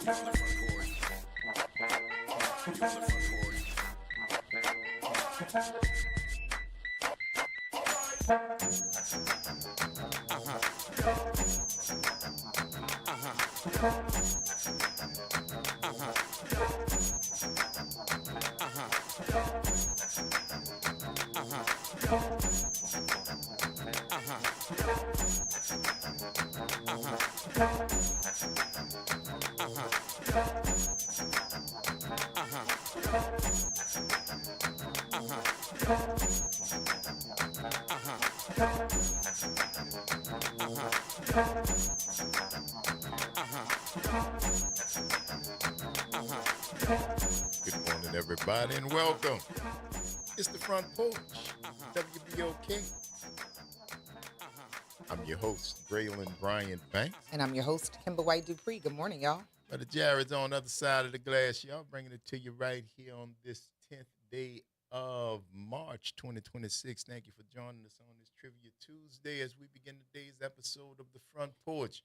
Good morning, everybody, and welcome. It's the Front Porch, WBOK. I'm your host, Braylon Bryant Banks. And I'm your host, Kimber White Dupree. Good morning, y'all. Brother Jared's on the other side of the glass, y'all, bringing it to you right here on this 10th day of March 2026. Thank you for joining us on this Trivia Tuesday as we begin today's episode of the Front Porch,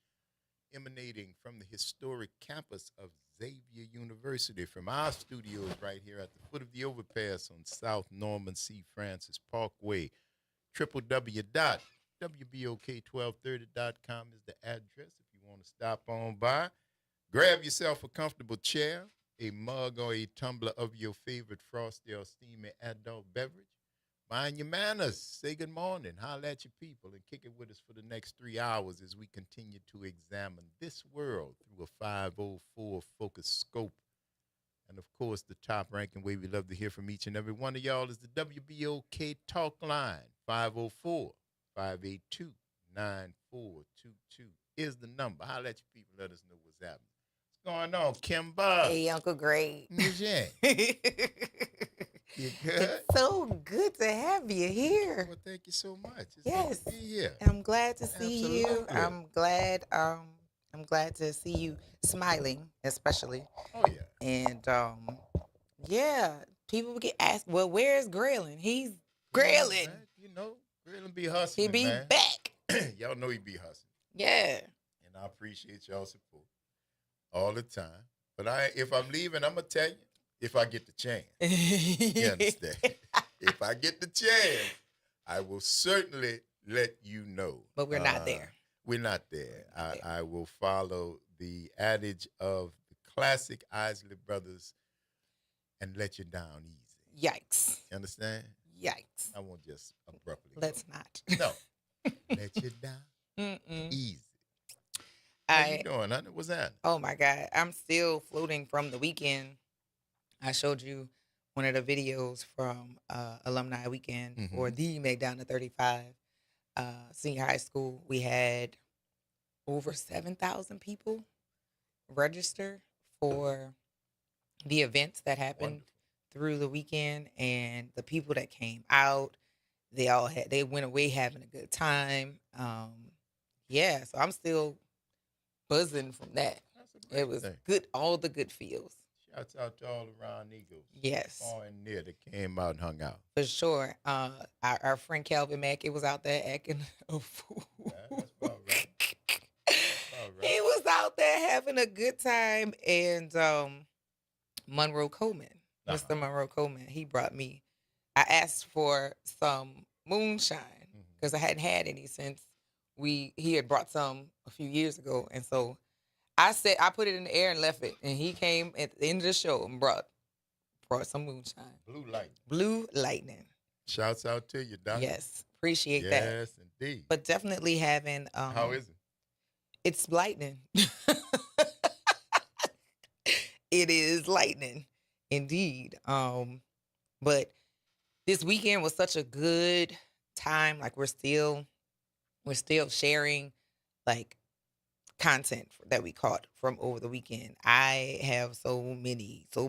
emanating from the historic campus of Xavier University, from our studios right here at the foot of the overpass on South Norman C. Francis Parkway. www.wbok1230.com is the address if you want to stop on by. Grab yourself a comfortable chair, a mug or a tumbler of your favorite frosty or steamy adult beverage. Mind your manners. Say good morning. Holler at your people and kick it with us for the next 3 hours as we continue to examine this world through a 504 focus scope. And, of course, the top-ranking way we love to hear from each and every one of y'all is the WBOK Talk Line. 504-582-9422 is the number. Holler at your people. Let us know what's happening. What's going on, Kimber? Hey, Uncle Gray. Yeah. You good? It's so good to have you here. Well, thank you so much. It's Yes. good to be here. I'm glad to see you. Absolutely. I'm glad to see you smiling, especially. Oh, yeah. And yeah, people get asked, well, where's Graylin? He's Graylin. Man, Graylin be hustling, He be man. back. Y'all know he be hustling. Yeah. And I appreciate y'all support all the time. But if I'm leaving, I'm going to tell you, if I get the chance. You understand? If I get the chance, I will certainly let you know. But we're not there. We're not there. I will follow the adage of the classic Isley Brothers and let you down easy. Yikes. You understand? Yikes. I won't just abruptly Let's not. No. Let you down easy. How How you doing? What's that? Oh, my God. I'm still floating from the weekend. I showed you one of the videos from Alumni Weekend for the Make Down to 35 senior high school. We had over 7,000 people register for the events that happened through the weekend, and the people that came out, they went away having a good time. Yeah, so I'm still buzzing from that. That's a great It was thing. good, all the good feels. Shouts out to all around Eagles. Yes. Far and near that came out and hung out. For sure. Our friend Calvin Mackey was out there acting a fool. Yeah, that's about right. All right. He was out there having a good time. And Monroe Coleman, Mr. Monroe Coleman, he brought me. I asked for some moonshine because I hadn't had any since he had brought some a few years ago. And so I put it in the air and left it. And he came at the end of the show and brought some moonshine. Blue Lightning. Shouts out to you, Doc. Yes. Appreciate that. Yes, indeed. But definitely having How is it? It's lightning. It is lightning, indeed. But this weekend was such a good time. Like we're still sharing like content that we caught from over the weekend. I have so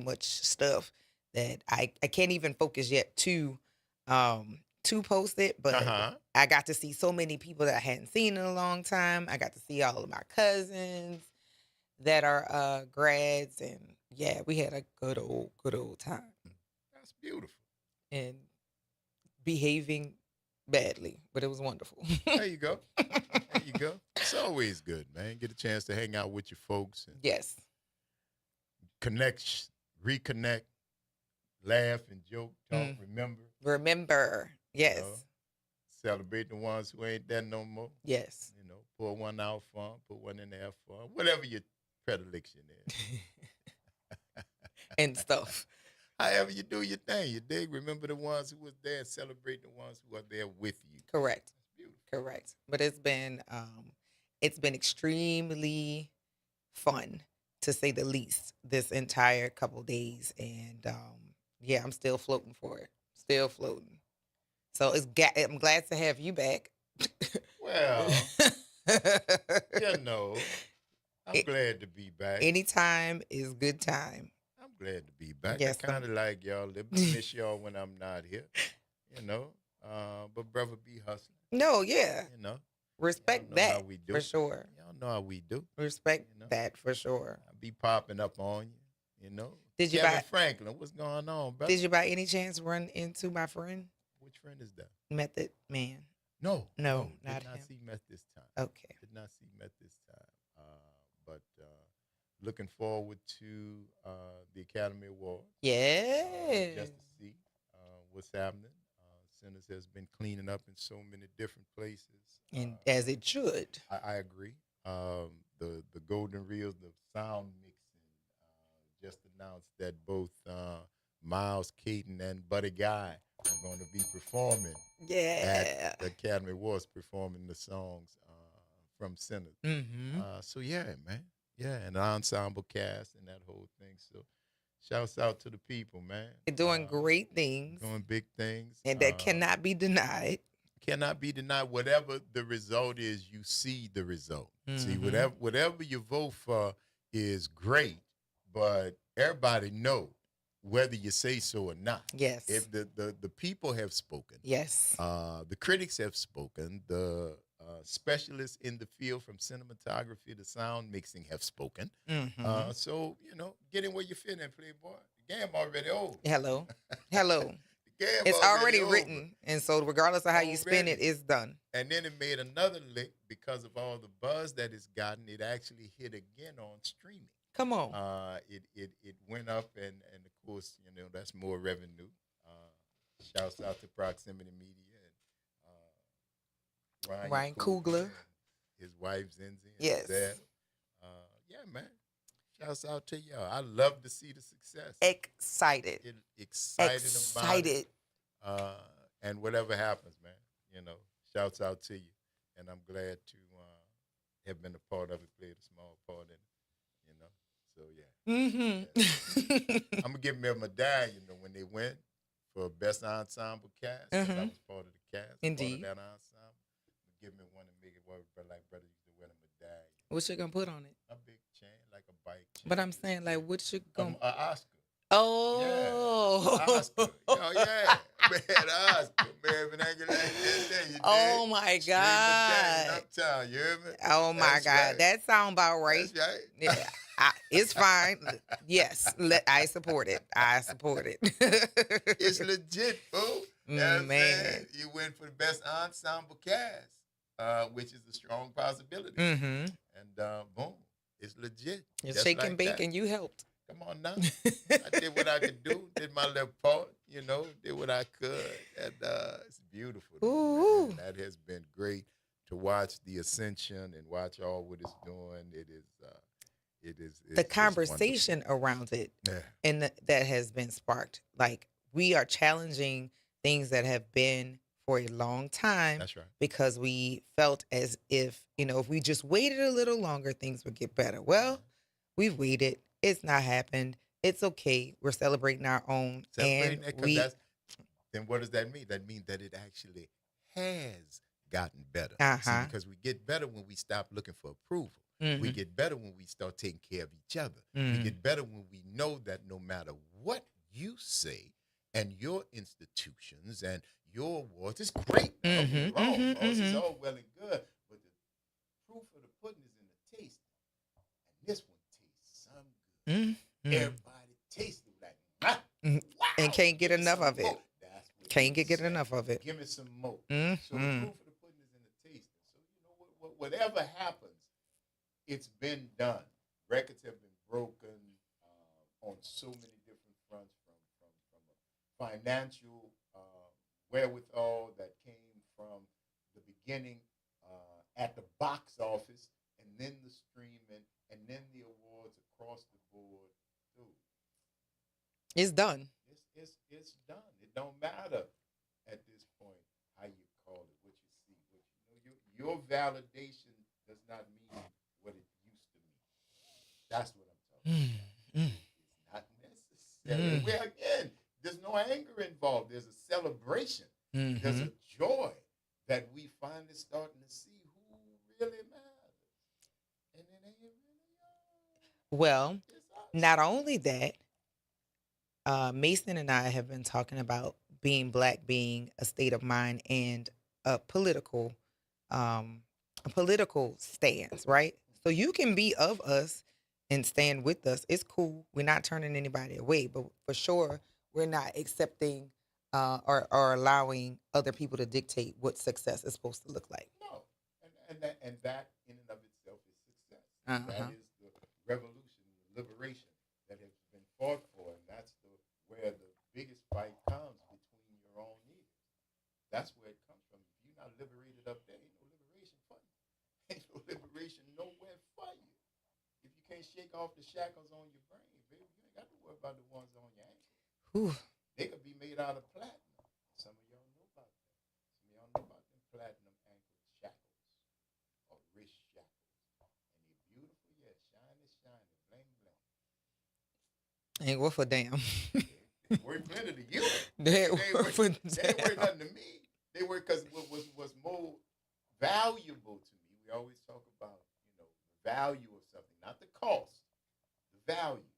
much stuff that I can't even focus yet to post it, but I got to see so many people that I hadn't seen in a long time. I got to see all of my cousins that are grads, and yeah, we had a good old time. That's beautiful. And behaving badly, but it was wonderful. There you go. There you go. It's always good, man. Get a chance to hang out with your folks and Yes. connect, reconnect, laugh and joke, talk, Mm. remember, Remember. you Yes. know, celebrate the ones who ain't there no more. Yes. You know, pull one out for 'em, put one in there for 'em, whatever your predilection is. And stuff. However you do your thing, you dig. Remember the ones who was there and celebrate the ones who are there with you. Correct. That's beautiful. Correct. But it's been extremely fun to say the least this entire couple days. And yeah, I'm still floating for it. Still floating. So I'm glad to have you back. Well, you know, I'm It- glad to be back. Anytime is good time. I'm glad to be back. Yes, I kind of like y'all. Miss y'all when I'm not here. You know, but brother be hustling. No, yeah. You know, Respect y'all know how that we do. for sure. Y'all know how we do. Respect You know? that for sure. I be popping up on you. You know, Did you Kevin buy Franklin, what's going on, brother? Did you by any chance run into my friend Which friend is that? Method Man? No, No, did not not him. see Meth this time. Okay. Did not see Meth this time. But looking forward to the Academy Award. Yes. Just to see what's happening. Sinners has been cleaning up in so many different places. And as it should. I agree. The Golden Reels, the sound mixing, just announced that both Miles Caton and Buddy Guy are going to be performing Yeah. at the Academy Awards, performing the songs from Sinners. Mm-hmm. So yeah, man, yeah, and the ensemble cast and that whole thing. So shouts out to the people, man. They're doing great things. Doing big things, And that cannot be denied. cannot be denied. Whatever the result is, you see the result. See, Mhm. whatever you vote for is great, but everybody know whether you say so or not. Yes. If the people have spoken, Yes. the critics have spoken, the specialists in the field from cinematography to sound mixing have spoken. Mm-hmm. So, get in where you fit in, Playboy. The game already over. Hello. The game It's already over. written. And so regardless of how you spin it, Already. it's done. And then it made another lick because of all the buzz that it's gotten. It actually hit again on streaming. Come on. It went up, and of course, that's more revenue. Shouts out to Proximity Media and Ryan Coogler. and his wife Zinzi. And Yes. Zed. Yeah, man. Shouts out to y'all. I love to see the success. Excited. Excited about it. And whatever happens, man, shouts out to you. And I'm glad to have been a part of it, played a small part in it, So, yeah. Mm-hmm. I'm going to give me a medallion when they win for Best Ensemble Cast. 'Cause I was part of the cast. Indeed. Part of that ensemble. Give me one and make it work, but like brother used to wear a medallion. What you gonna put on it? A big chain, like a bike chain. But I'm saying, like, what you gonna? An Oscar. Oh. Yeah, Oscar. Yeah. Man, Oscar. Man, Oh my God. Uptown, you hear me? Oh my That's God. right. That sound about right. That's right. Yeah. It's fine. Yes. I support it. It's legit, fool. Man. You win for the Best Ensemble Cast, which is a strong possibility. Mm-hmm. And boom, it's legit. You're Just shaking, like bake, that. and you helped. Come on now. I did what I could do, did my little part, did what I could. And it's beautiful. Ooh. Man. That has been great to watch the ascension and watch all what it's doing. It's The conversation around it and that has been sparked. Like, we are challenging things that have been for a long time. That's right. Because we felt as if, if we just waited a little longer, things would get better. Well, we've waited. It's not happened. It's okay. We're celebrating our own. Then what does that mean? That means that it actually has gotten better. See, because we get better when we stop looking for approval. Mm-hmm. We get better when we start taking care of each other. Mm-hmm. We get better when we know that no matter what you say and your institutions and your awards, it's great. Don't get me wrong, folks. It's all well and good, but the proof of the pudding is in the taste. And this one tastes some good. Mm-hmm. Everybody tastes it like, wow. And can't get enough of it. Can't get saying. enough of it. Give me some more. Mm-hmm. So the proof of the pudding is in the tasting. So whatever happens, it's been done. Records have been broken. on so many different fronts, from a financial wherewithal that came from the beginning at the box office, and then the streaming, and then the awards across the board. Dude, It's done. it's done. It don't matter at this point how you call it, what you see, what you know. Your validation does not mean what it used to mean. That's what I'm talking about. It's not necessary. Well, again, there's no anger involved. There's a celebration. There's a joy that we finally starting to see who really matters. And it ain't really Well, it's us. not only that, Mason and I have been talking about being black being a state of mind and a political stance, right? So you can be of us and stand with us. It's cool. We're not turning anybody away, but for sure, we're not accepting or allowing other people to dictate what success is supposed to look like. No. And that in and of itself is success. Uh-huh. That is the revolution, the liberation that has been fought for, and that's where the biggest fight comes between your own needs. That's where it comes from. If you're not liberated up there, ain't no liberation for you. Ain't no liberation nowhere for you. If you can't shake off the shackles on your brain, baby, you ain't got to worry about the ones on your ankle. Whew. They could be made out of platinum. Some of y'all know about that. Some of y'all know about them platinum ankle shackles or wrist shackles. And they're beautiful, yeah, shiny, bling, bling. Ain't worth a damn. They worth plenty to you. They ain't They worth ain't a worth damn. nothing to me. They work because what's more valuable to me. We always talk about, the value of something, not the cost, the value.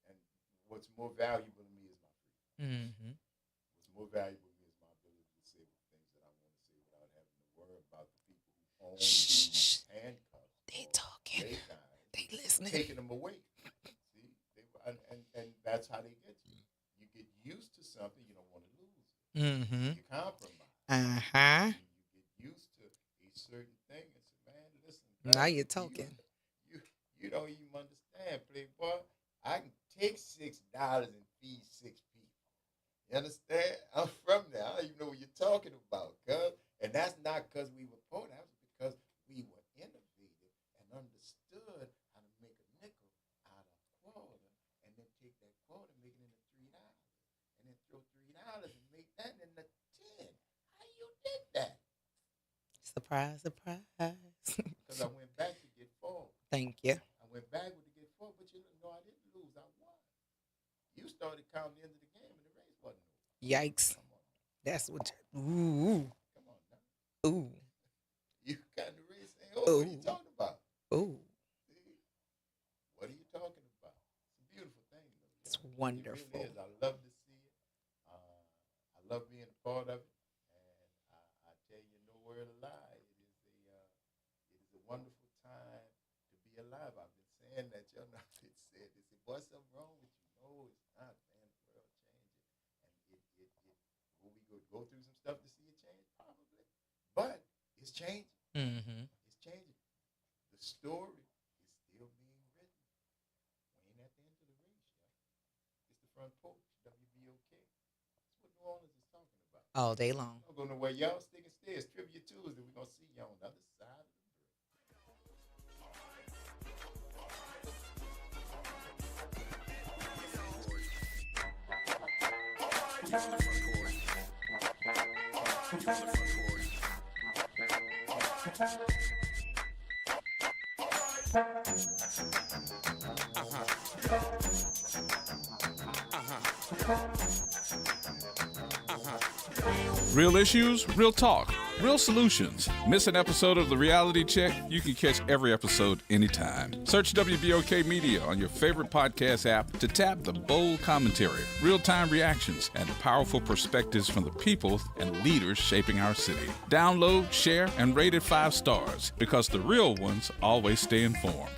And what's more valuable to me is my freedom. What's more valuable to me is my ability to say the things that I want to say without having to worry about the people who own these handcuffs. They or talking. they guys They listening. taking them away. See, and that's how they get you. You get used to something, you don't want to lose it. You compromise. You get used to a certain thing and say, man, listen. Now you're talking. You don't even understand, Playboy. I can take $6 and feed 6 people. You understand? I'm from there. I don't even know what you're talking about, cuz. And that's not because we were poor. That was because we were innovative and understood how to make a nickel out of a quarter, and then take that quarter, make it into $3, and then throw $3 and make that into 10. How you did that? Surprise, surprise. Because I went back to get 4. Thank you. I went backward to get 4, but you know I didn't lose. I won. You started counting the end of the game, and the race wasn't over. Yikes. Come on, That's what ooh. come on now. Ooh. You got the race ain't over. What are you talking about? Ooh. See? What are you talking about? It's a beautiful thing, though. It's It wonderful. really is. I love to see it. I love being a part of it, and I tell you, no word of lie. It is a wonderful time to be alive. I've been saying that. Y'all know I've been saying this. Boy, something wrong with you. No, it's not, man. The world changing, and will we go through some stuff to see it change? Probably, but it's changing. It's changing. The story is still being written. We ain't at the end of the race, y'all. It's the Front Porch, WBOK. That's what New Orleans is talking about. All day long. Don't go nowhere, y'all. Stick and stay. It's Trivia Tuesday. We're going to see you on the other side of the Real issues, real talk, real solutions. Miss an episode of The Reality Check? You can catch every episode anytime. Search WBOK Media on your favorite podcast app to tap the bold commentary, real-time reactions, and powerful perspectives from the people and leaders shaping our city. Download, share, and rate it 5 stars because the real ones always stay informed.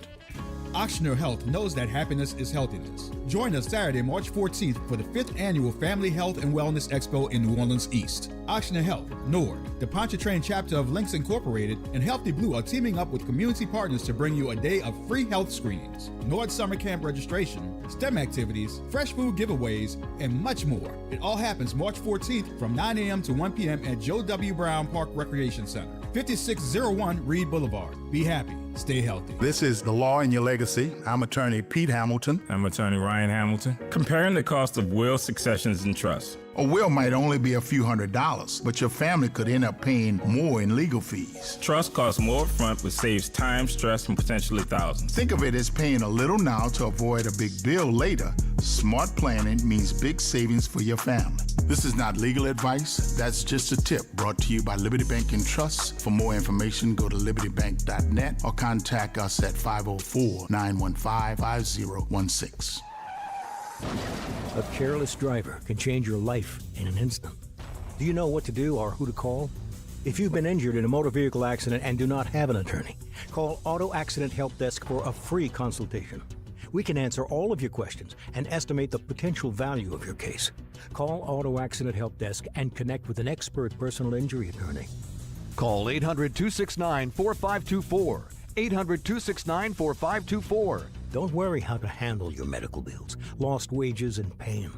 Ochsner Health knows that happiness is healthiness. Join us Saturday, March 14th for the 5th Annual Family Health and Wellness Expo in New Orleans East. Ochsner Health, NORD, the Pontchartrain chapter of Lynx Incorporated, and Healthy Blue are teaming up with community partners to bring you a day of free health screenings, NORD summer camp registration, STEM activities, fresh food giveaways, and much more. It all happens March 14th from 9 a.m. to 1 p.m. at Joe W. Brown Park Recreation Center, 5601 Reed Boulevard. Be happy. Stay healthy. This is The Law in Your Legacy. I'm attorney Pete Hamilton. I'm attorney Ryan Hamilton. Comparing the cost of will, successions, and trusts. A will might only be a few $100s, but your family could end up paying more in legal fees. Trust costs more upfront, but saves time, stress, and potentially thousands. Think of it as paying a little now to avoid a big bill later. Smart planning means big savings for your family. This is not legal advice. That's just a tip brought to you by Liberty Bank and Trust. For more information, go to libertybank.net or contact us at 504-915-5016. A careless driver can change your life in an instant. Do you know what to do or who to call? If you've been injured in a motor vehicle accident and do not have an attorney, call Auto Accident Help Desk for a free consultation. We can answer all of your questions and estimate the potential value of your case. Call Auto Accident Help Desk and connect with an expert personal injury attorney. Call 800-269-4524. 800-269-4524. Don't worry how to handle your medical bills, lost wages, and pain.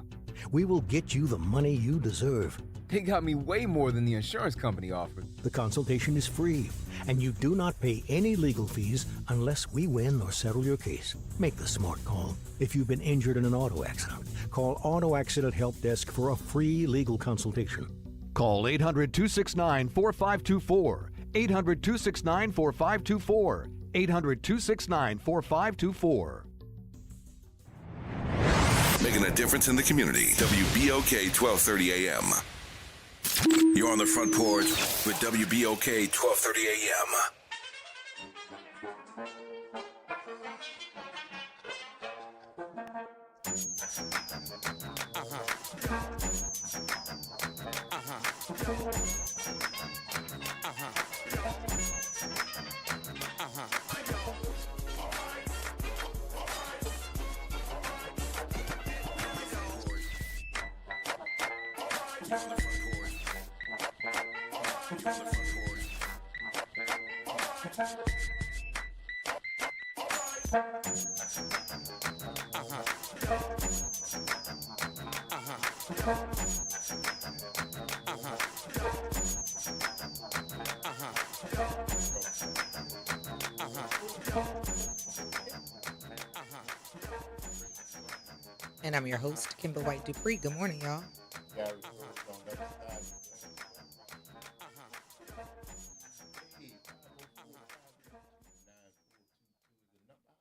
We will get you the money you deserve. They got me way more than the insurance company offered. The consultation is free, and you do not pay any legal fees unless we win or settle your case. Make the smart call. If you've been injured in an auto accident, call Auto Accident Help Desk for a free legal consultation. Call 800-269-4524. 800-269-4524. 800-269-4524. Making a difference in the community. WBOK 1230 AM. You're on the front porch with WBOK 1230 AM. And I'm your host, Kimber White Dupree. Good morning, y'all.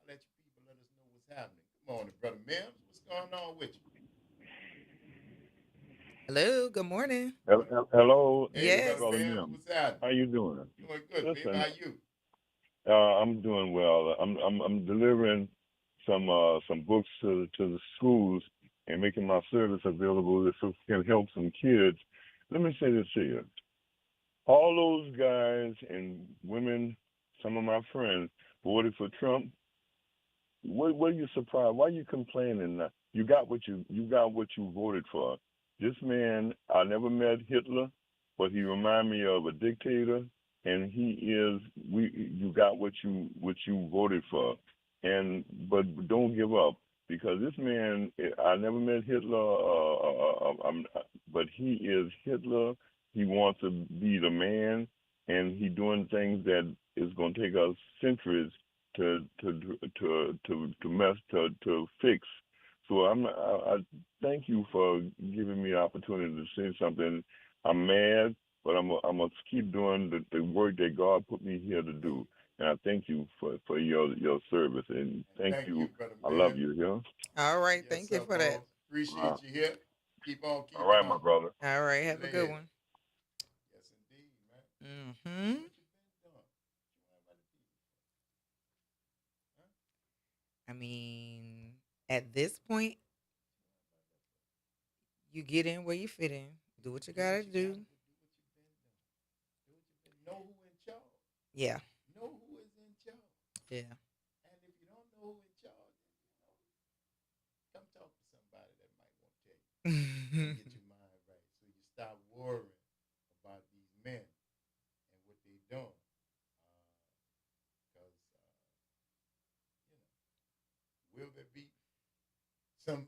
Let you people let us know what's happening. Good morning, Brother Mims. What's going on with you? Hello, good morning. Hello. Hey, Yes. Brother Mims. Mims. What's happening? How you doing? Doing good, Listen, baby. How you? I'm doing well. I'm delivering some books to the schools and making my service available so it can help some kids. Let me say this to you. All those guys and women, some of my friends, voted for Trump. What are you surprised? Why are you complaining? You got what you voted for. This man, I never met Hitler, but he reminded me of a dictator, and you got what you voted for. But don't give up, because this man, I never met Hitler, but he is Hitler. He wants to be the man, and he doing things that is going to take us centuries to fix. So I thank you for giving me the opportunity to say something. I'm mad, but I'm gonna keep doing the work that God put me here to do. And I thank you for your service, and thank you. I love you. Yeah. All right, thank you for that. Appreciate you here. Keep on. All right, my brother. All right, have a good one. Yes, indeed, man. Mm-hmm. I mean, at this point, you get in where you fit in. Do what you gotta do. Know who in charge. Yeah. Know who is in charge. Yeah. And if you don't know who in and get your mind right. So you stop worrying about these men and what they're doing. Because, will there be some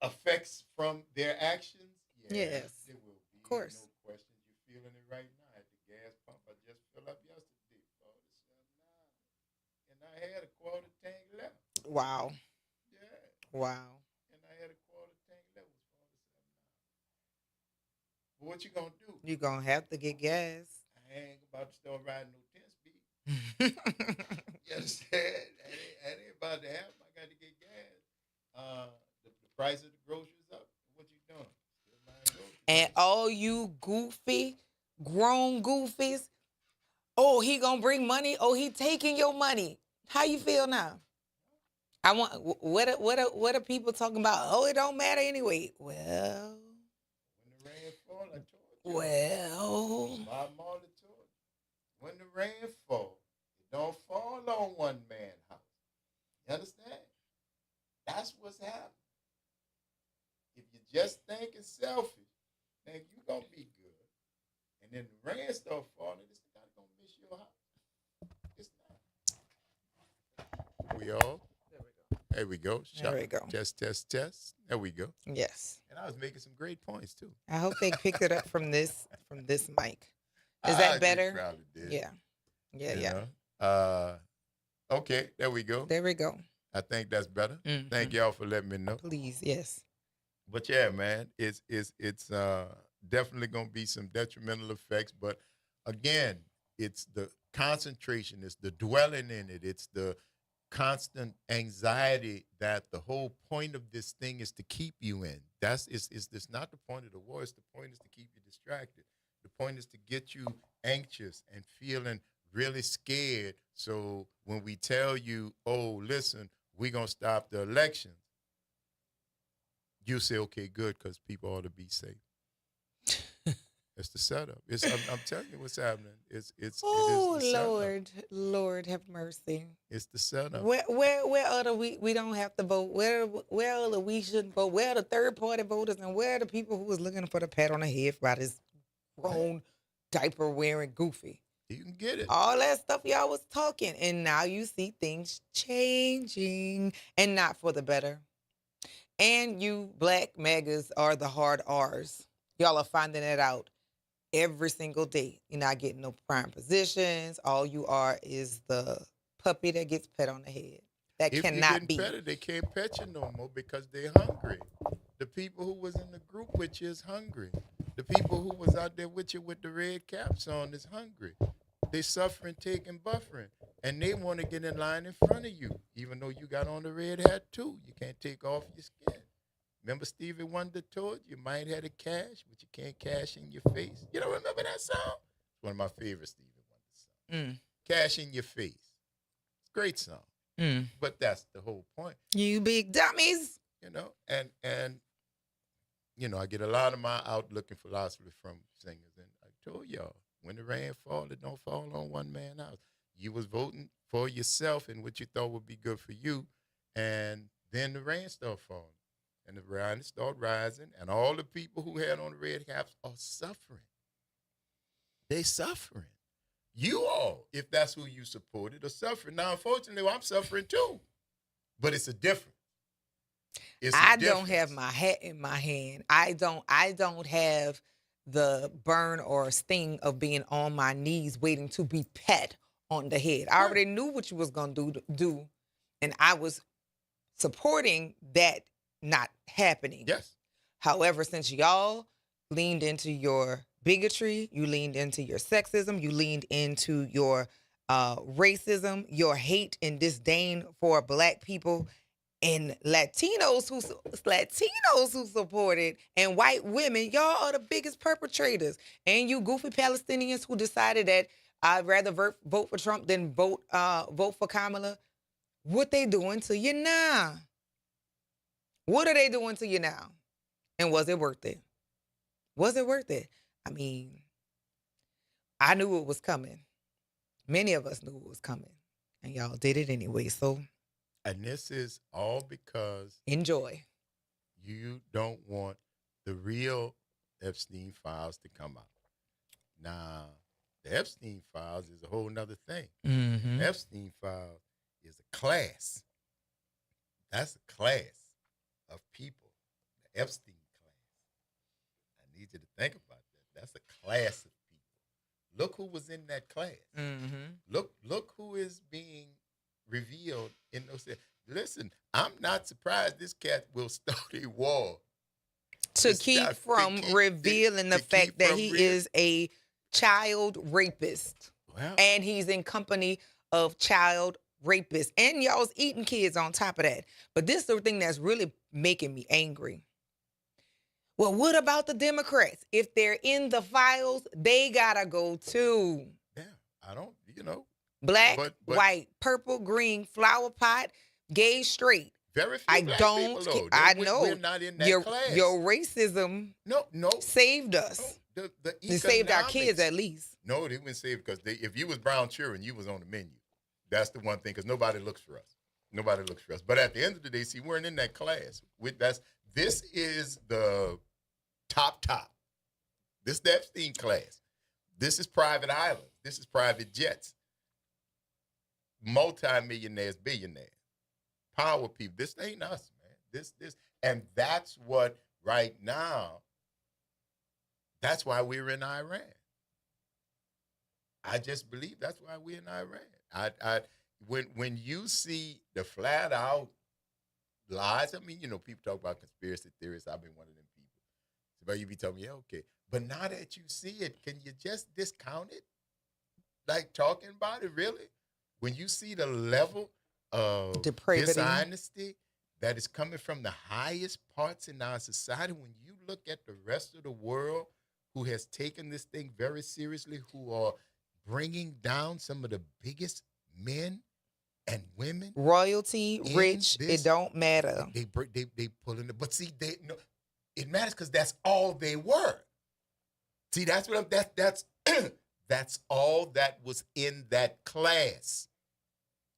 effects from their actions? Yes. There will be. Of course. No question. You're feeling it right now at the gas pump. I just filled up yesterday. 47.9. And I had a quarter tank left. Wow. Yeah. Wow. And I had a quarter tank left. It was 47.9. But what you gonna do? You're going to have to get gas. I ain't about to start riding no 10 speed. You understand? I ain't about to happen. I got to get gas. The price of the groceries up. What you doing? Still buying groceries. And all you goofy, grown goofies, oh, he gonna bring money. Oh, he taking your money. How you feel now? I want what are people talking about? Oh, it don't matter anyway. Well, When the rain fall, I told you. well. Bob Marley told you. When the rain fall, it don't fall on one man's house. You understand? That's what's happening. If you're just thinking selfish, then you gonna be good. And then the rain start falling, it's not gonna miss your house. It's not. We all. There we go. There we go. Test. There we go. Yes. And I was making some great points too. I hope they picked it up from this mic. Is that better? You probably did. Yeah. Yeah, You yeah. know? Okay, there we go. There we go. I think that's better. Mhm. Thank y'all for letting me know. Please, yes. But yeah, man, it's definitely gonna be some detrimental effects. But again, it's the concentration, it's the dwelling in it, it's the constant anxiety that the whole point of this thing is to keep you in. It's not the point of the war. It's the point is to keep you distracted. The point is to get you anxious and feeling really scared. So when we tell you, oh, listen, we're gonna stop the elections, you say, okay, good, because people ought to be safe. It's the setup. I'm telling you what's happening. It is the setup. Lord have mercy. It's the setup. Where are the we don't have to vote? Where are the we shouldn't vote? Where are the third party voters? And where are the people who was looking for the pat on the head by this grown diaper wearing goofy? You can get it. All that stuff y'all was talking, and now you see things changing, and not for the better. And you black MAGAs are the hard R's. Y'all are finding it out every single day. You're not getting no prime positions. All you are is the puppy that gets pet on the head. That If cannot you're be. getting petted, they can't pet you no more because they're hungry. The people who was in the group with you is hungry. The people who was out there with you with the red caps on is hungry. They suffering, taking, buffering. And they want to get in line in front of you, even though you got on the red hat too. You can't take off your skin. Remember Stevie Wonder told you might have the cash, but you can't cash in your face. You don't remember that song? It's one of my favorite Stevie Wonder songs. Cash in your face. It's a great song. But that's the whole point. You big dummies. You know, and you know, I get a lot of my outlook and philosophy from singers. And I told y'all, when the rain fall, it don't fall on one man's house. You was voting for yourself and what you thought would be good for you. And then the rain started falling. And the rain started rising. And all the people who had on the red caps are suffering. They suffering. You all, if that's who you supported, are suffering. Now, unfortunately, I'm suffering too. But it's a difference. Don't have my hat in my hand. I don't have the burn or sting of being on my knees waiting to be pet on the head. I already knew what you was going to do, and I was supporting that not happening. Yes. However, since y'all leaned into your bigotry, you leaned into your sexism, you leaned into your racism, your hate and disdain for black people, and Latinos who supported, and white women, y'all are the biggest perpetrators. And you goofy Palestinians who decided that I'd rather vote for Trump than vote for Kamala. What they doing to you now? What are they doing to you now? And was it worth it? Was it worth it? I mean, I knew it was coming. Many of us knew it was coming. And y'all did it anyway, so. And this is all because enjoy. You don't want the real Epstein files to come out. Now, the Epstein files is a whole nother thing. Mm-hmm. The Epstein files is a class. That's a class of people. The Epstein class. I need you to think about that. That's a class of people. Look who was in that class. Mm-hmm. Look who is being revealed in those. Listen, I'm not surprised this cat will start a war To keep from revealing the fact that he is a child rapist. Well, And he's in company of child rapists. And y'all's eating kids on top of that. But this is the thing that's really making me angry. Well, what about the Democrats? If they're in the files, they gotta go too. yeah, I don't, you know. Black, but white, purple, green, flower pot, gay, straight. Very few I black don't. people, though. I We- know we're not in that your class. your racism No. saved us. The It saved our economics- kids at least. No, they wouldn't save because if you was brown children, you was on the menu. That's the one thing because nobody looks for us. Nobody looks for us. But at the end of the day, see, we weren't in that class. This is the top. This is the Epstein class. This is private islands. This is private jets. Multi-millionaires, billionaires, power people. This ain't us, man. And that's what right now. That's why we're in Iran. I just believe that's why we're in Iran. When you see the flat out lies, I mean, you know, people talk about conspiracy theorists. I've been one of them people. So you be telling me, yeah, okay. But now that you see it, can you just discount it? Like talking about it, really? When you see the level of Depravity. dishonesty that is coming from the highest parts in our society, when you look at the rest of the world who has taken this thing very seriously, who are bringing down some of the biggest men and women, Royalty, rich, it don't matter. They pull in the, but see, it matters because that's all they were. See, that's what that's that's all that was in that class.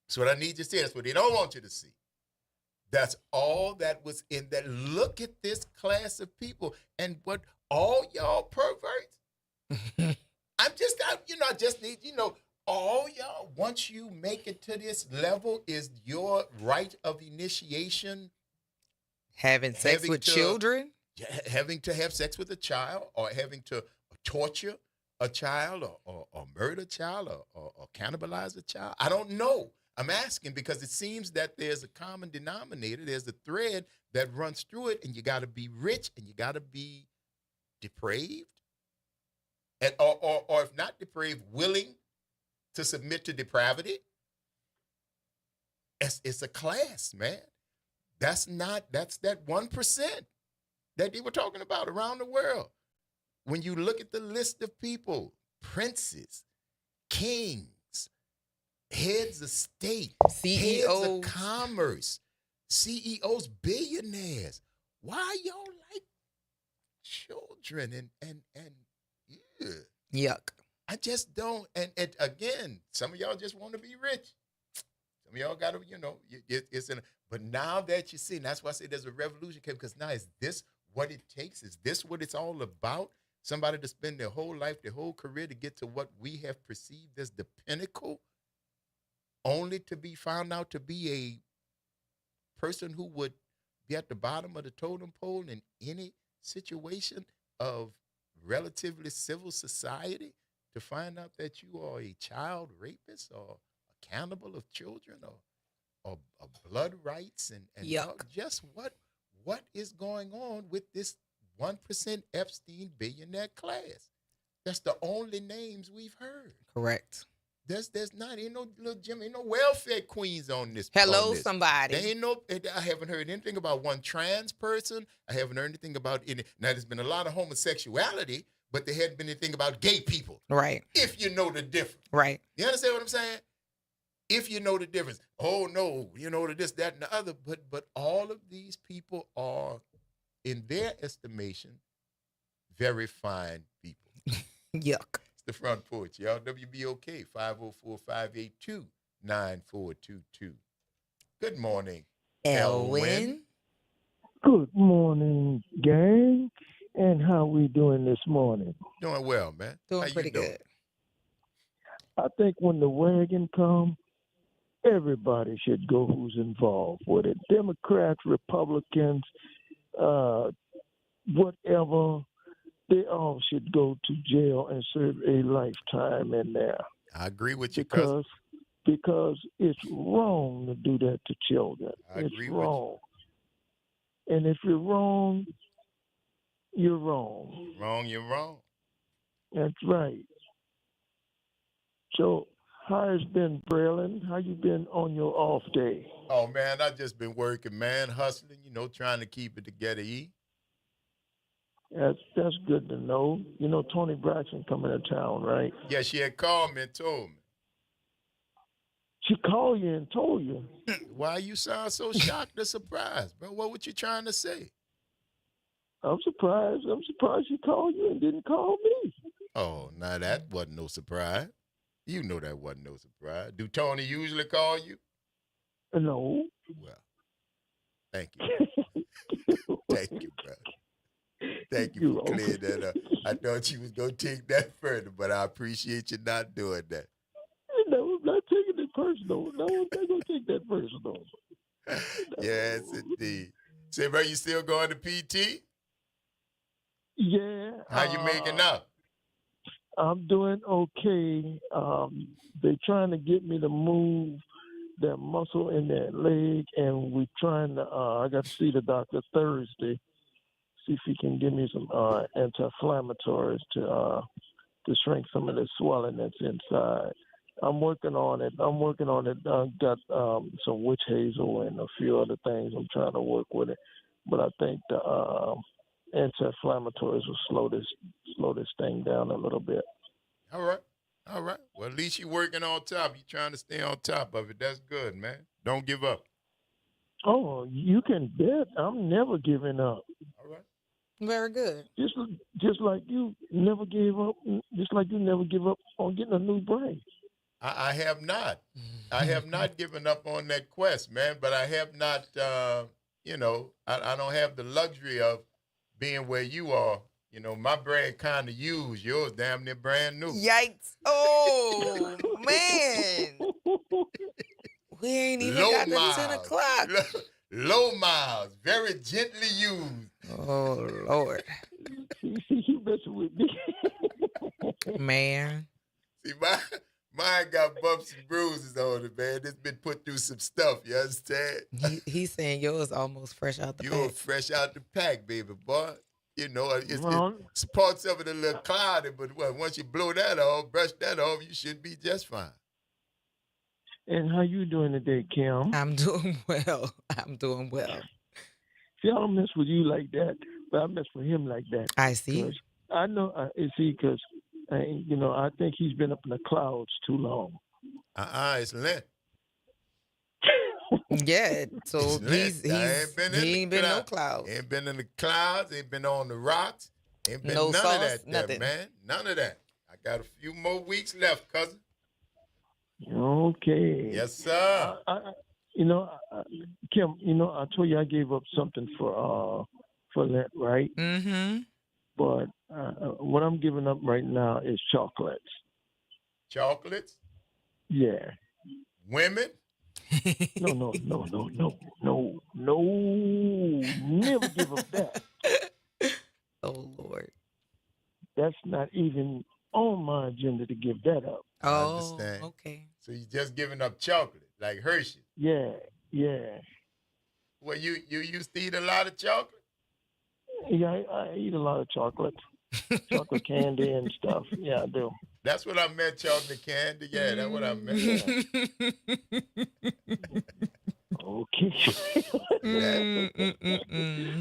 That's what I need you to see. That's what they don't want you to see. That's all that was in that. Look at this class of people and what all y'all perverts. I just need, all y'all, once you make it to this level, is your right of initiation Having sex with children? Having to have sex with a child or having to torture a child or murder a child or cannibalize a child? I don't know. I'm asking because it seems that there's a common denominator. There's a thread that runs through it, and you got to be rich and you got to be depraved, and or if not depraved, willing to submit to depravity. It's a class, man. That's that 1% that they were talking about around the world. When you look at the list of people, princes, kings, heads of state, CEOs, heads of commerce, CEOs, billionaires. Why y'all like children and yuck? I just don't. And again, some of y'all just want to be rich. Some of y'all got to, it's in. But now that you see, and that's why I say there's a revolution, because now is this what it takes? Is this what it's all about? Somebody to spend their whole life, their whole career to get to what we have perceived as the pinnacle, only to be found out to be a person who would be at the bottom of the totem pole in any situation of relatively civil society, to find out that you are a child rapist or a cannibal of children or blood rights and just what is going on with this 1% Epstein billionaire class? That's the only names we've heard. Correct. There's not, ain't no little Jimmy, ain't no welfare queens on this. Hello, somebody. There ain't no, I haven't heard anything about one trans person. I haven't heard anything about any. Now, there's been a lot of homosexuality, but there hadn't been anything about gay people. Right. If you know the difference. Right. You understand what I'm saying? If you know the difference. Oh, no, this, that, and the other. But all of these people are, in their estimation, very fine people. Yuck. It's the Front Porch, y'all. WBOK, 504-582-9422. Good morning, Elwin. Good morning, gang. And how we doing this morning? Doing well, man. Doing How you pretty doing? good. I think when the wagon come, everybody should go who's involved with it. Democrats, Republicans, whatever, they all should go to jail and serve a lifetime in there. I agree with you, cousin. Because it's wrong to do that to children. I It's agree with wrong. And if you're wrong, you're wrong. Wrong, you're wrong. That's right. So, how has been, Braylon? How you been on your off day? Oh, man, I just been working, man, hustling, trying to keep it together, E. That's good to know. You know Tony Braxton coming to town, right? Yeah, she had called me and told me. She called you and told you. Why you sound so shocked or surprised, bro? What were you trying to say? I'm surprised. She called you and didn't call me. Oh, now that wasn't no surprise. You know that wasn't no surprise. Do Tony usually call you? No. Well, thank you. Thank you, brother. Thank you for clearing that up. I thought you was going to take that further, but I appreciate you not doing that. No, I'm not taking it personal. No, I'm not going to take that personal. Yes, indeed. Say, bro, you still going to PT? Yeah. How you making up? I'm doing okay. They're trying to get me to move that muscle in that leg, and we're trying to, I got to see the doctor Thursday, see if he can give me some anti-inflammatories to shrink some of the swelling that's inside. I'm working on it. I've got some witch hazel and a few other things. I'm trying to work with it. But I think the anti-inflammatories will slow this thing down a little bit. All right. Well, at least you're working on top. You're trying to stay on top of it. That's good, man. Don't give up. Oh, you can bet I'm never giving up. All right. Very good. Just like you never gave up. Just like you never give up on getting a new brain. I have not. I have not given up on that quest, man. But I have not. I don't have the luxury of being where you are. My brain kind of used. Yours damn near brand new. Yikes. Oh, man. We ain't even Low got to miles. 10 o'clock. Low miles. Very gently used. Oh, Lord. You messing with me. Man. See, mine got bumps and bruises on it, man. It's been put through some stuff, you understand? He's saying yours almost fresh out the pack. You're fresh out the pack, baby boy. It's parts of it a little cloudy, but once you blow that off, brush that off, you should be just fine. And how you doing today, Kim? I'm doing well. See, I don't mess with you like that, but I mess with him like that. I see. I know. Because I think he's been up in the clouds too long. It's Lent. Yeah, so he ain't been no clouds. Ain't been in the clouds. Ain't been on the rocks. Ain't been no none sauce, of that, nothing. man. None of that. I got a few more weeks left, cousin. Okay. Yes, sir. Kim, I told you I gave up something for Lent, right? Mm-hmm. But what I'm giving up right now is chocolates. Chocolates? Yeah. Women? No. Never give up that. Oh, Lord. That's not even on my agenda to give that up. I understand. Okay. So you're just giving up chocolate, like Hershey? Yeah. Well, you used to eat a lot of chocolate? Yeah, I eat a lot of chocolate. Chocolate candy and stuff. Yeah, I do. That's what I meant, chocolate candy. Yeah, that's what I meant. Okay.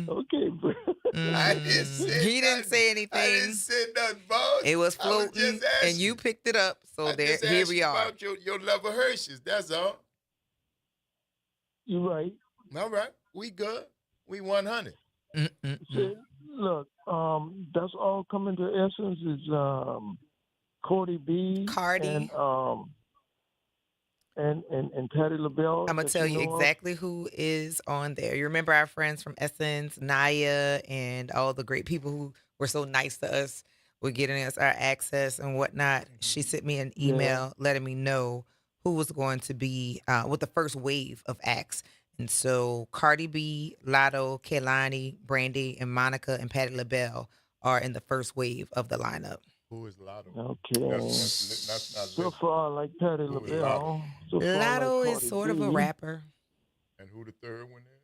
Okay, bro. I didn't say He didn't say anything. I didn't say nothing, boss. It was floating, and you picked it up. So here we are. About your love of Hershey's. That's all. You're right. All right. We good. We 100. See, look, that's all coming to essence is Cardi B and Patty LaBelle. I'm gonna tell you exactly who is on there. You remember our friends from Essence, Naya, and all the great people who were so nice to us with getting us our access and whatnot. She sent me an email letting me know who was going to be with the first wave of acts. And so Cardi B, Lotto, Kehlani, Brandy, and Monica and Patti LaBelle are in the first wave of the lineup. Who is Lotto? Okay. That's not So far, I like Patti LaBelle. So far, Lotto like is sort of a rapper. And who the third one is?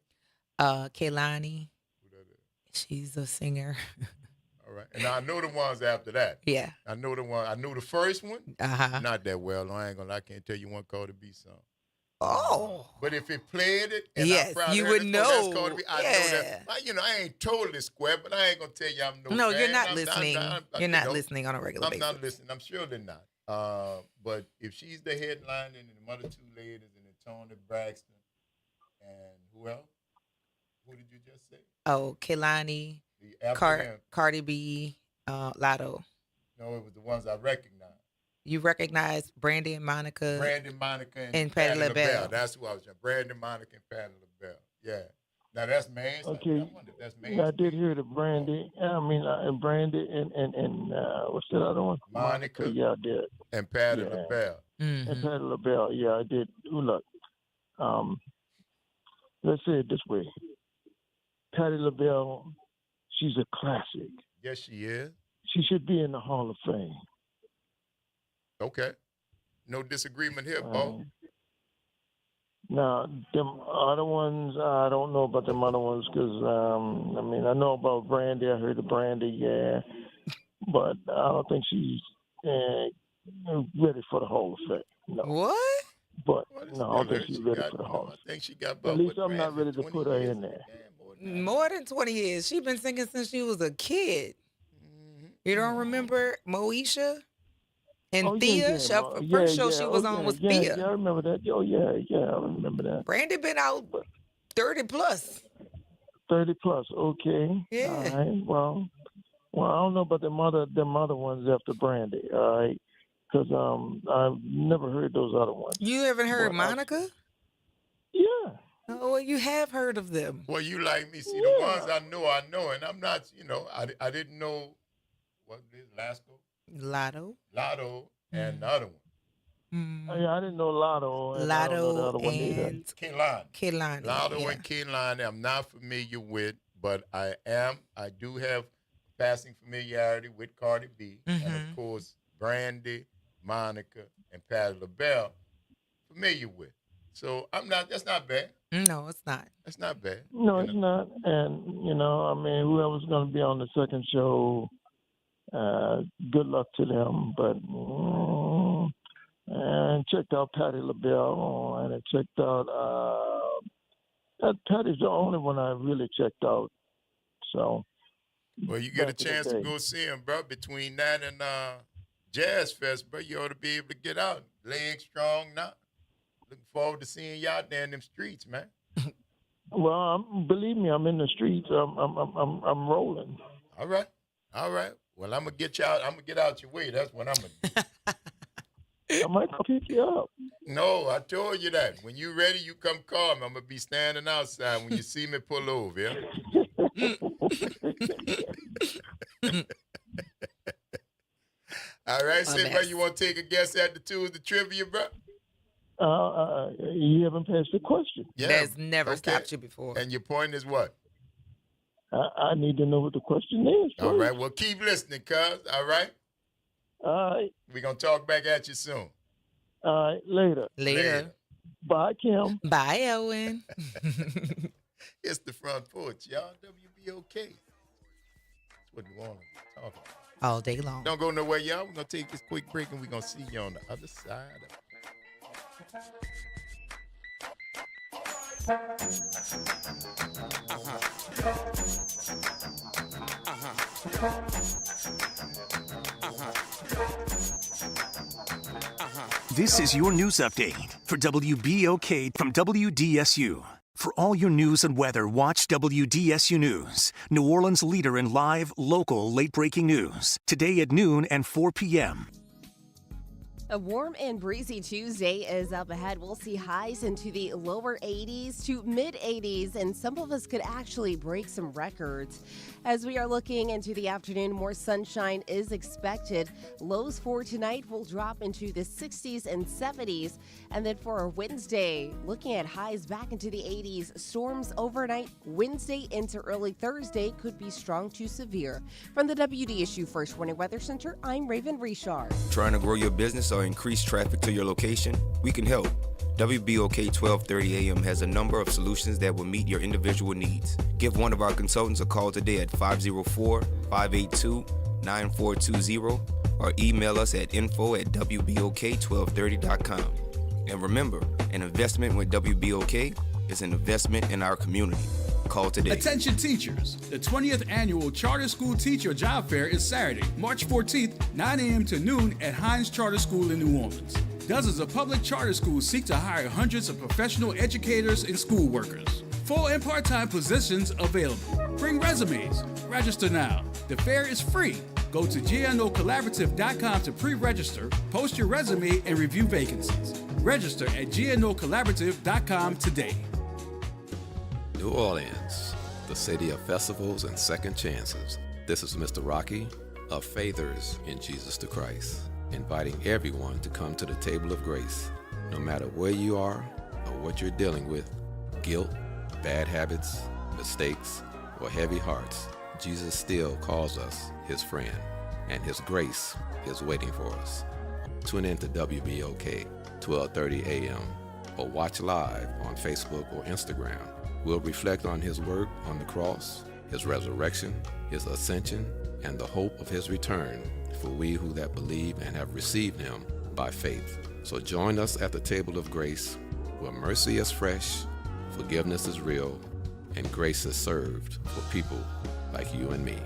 Kehlani. Who that is? She's a singer. All right. And I know the ones after that. Yeah. I know the one. I knew the first one. Uh-huh. Not that well. I can't tell you one Cardi B song. Oh. But if it played it, and yes, you would know. That's Cardi B, I know that. I ain't totally square, but I ain't gonna tell you I'm no. No, fan. you're not listening. You're not listening on a regular basis. I'm not listening. I'm surely not. But if she's the headliner and the other two ladies and then Toni Braxton and who else? Who did you just say? Oh, Kehlani, Cardi B, Lotto. No, it was the ones I recognized. You recognize Brandy and Monica. Brandy, Monica, and Patti LaBelle. That's who I was saying. Brandy, Monica, and Patti LaBelle. Yeah. Now that's mainstream. Okay. I wonder if that's mainstream. I did hear the Brandy. And Brandy and what's that other one? Monica. Yeah, I did. And Patti LaBelle. Mm-hmm. And Patti LaBelle. Yeah, I did. Look, let's say it this way. Patti LaBelle, she's a classic. Yes, she is. She should be in the Hall of Fame. Okay. No disagreement here, Bo. Now, them other ones, I don't know about them other ones because, I know about Brandy. I heard of Brandy, yeah. But I don't think she's ready for the Hall of Fame. No. What? But, no, I don't think she's ready for the Hall of Fame. I think she got At least I'm not ready to put her in there. More than 20 years. She's been singing since she was a kid. You don't remember Moesha? And Thea, first show she was on was Thea. Yeah, I remember that. Oh, yeah, I remember that. Brandy been out 30 plus. 30 plus, okay. Yeah. All right, well, I don't know about them other ones after Brandy, all right? Because I've never heard those other ones. You haven't heard Monica? Yeah. Oh, well, you have heard of them. Well, you like me. See, the ones I know, and I'm not, I didn't know, what is Lasco? Lotto and the other one. I didn't know Lotto. And I don't know the other one either. Kehlani. Lotto and Kehlani I'm not familiar with, but I do have passing familiarity with Cardi B. And of course, Brandy, Monica, and Patti LaBelle familiar with. So that's not bad. No, it's not. That's not bad. No, it's not. And, whoever's going to be on the second show, good luck to them. But and checked out Patti LaBelle, and I checked out Patti's the only one I really checked out. So, well, you get a chance to go see him, bro. Between that and Jazz Fest, bro, you ought to be able to get out, legs strong now. Looking forward to seeing you out there in them streets, man. Well, believe me, I'm in the streets. I'm rolling. All right. Well, I'm gonna get you out. I'm gonna get out your way. That's what I'm gonna do. I might pick you up. No, I told you that. When you ready, you come call me. I'm gonna be standing outside when you see me pull over. Yeah. All right, say, bro, you want to take a guess at the Tuesday trivia, bro? You haven't passed the question. Yeah. That's never stopped you before. And your point is what? I need to know what the question is. All right, well, keep listening, cuz. All right? All right. We're going to talk back at you soon. All right, later. Bye, Kim. Bye, Owen. It's the Front Porch, y'all. WBOK. That's what we want to talk about. All day long. Don't go nowhere, y'all. We're going to take this quick break, and we're going to see you on the other side of it. This is your news update for WBOK from WDSU. For all your news and weather, watch WDSU News, New Orleans' leader in live, local, late-breaking news. Today at noon and 4 p.m. A warm and breezy Tuesday is up ahead. We'll see highs into the lower 80s to mid 80s, and some of us could actually break some records. As we are looking into the afternoon, more sunshine is expected. Lows for tonight will drop into the 60s and 70s. And then for Wednesday, looking at highs back into the 80s. Storms overnight Wednesday into early Thursday could be strong to severe. From the WDSU First Warning Weather Center, I'm Raven Richard. Trying to grow your business or increase traffic to your location? We can help. WBOK 1230 AM has a number of solutions that will meet your individual needs. Give one of our consultants a call today at 504-582-9420 or email us at info@wbok1230.com. And remember, an investment with WBOK is an investment in our community. Call today. Attention teachers. The 20th annual Charter School Teacher Job Fair is Saturday, March 14th, 9 a.m. to noon at Hines Charter School in New Orleans. Dozens of public charter schools seek to hire hundreds of professional educators and school workers. Full and part-time positions available. Bring resumes. Register now. The fair is free. Go to gnocollaborative.com to pre-register, post your resume, and review vacancies. Register at gnocollaborative.com today. New Orleans, the city of festivals and second chances. This is Mr. Rocky of Faithers in Jesus the Christ, inviting everyone to come to the table of grace. No matter where you are or what you're dealing with, guilt, bad habits, mistakes, or heavy hearts, Jesus still calls us his friend, and his grace is waiting for us. Tune in to WBOK 1230 AM or watch live on Facebook or Instagram. We'll reflect on his work on the cross, his resurrection, his ascension, and the hope of his return for we who that believe and have received him by faith. So join us at the table of grace, where mercy is fresh, forgiveness is real, and grace is served for people like you and me.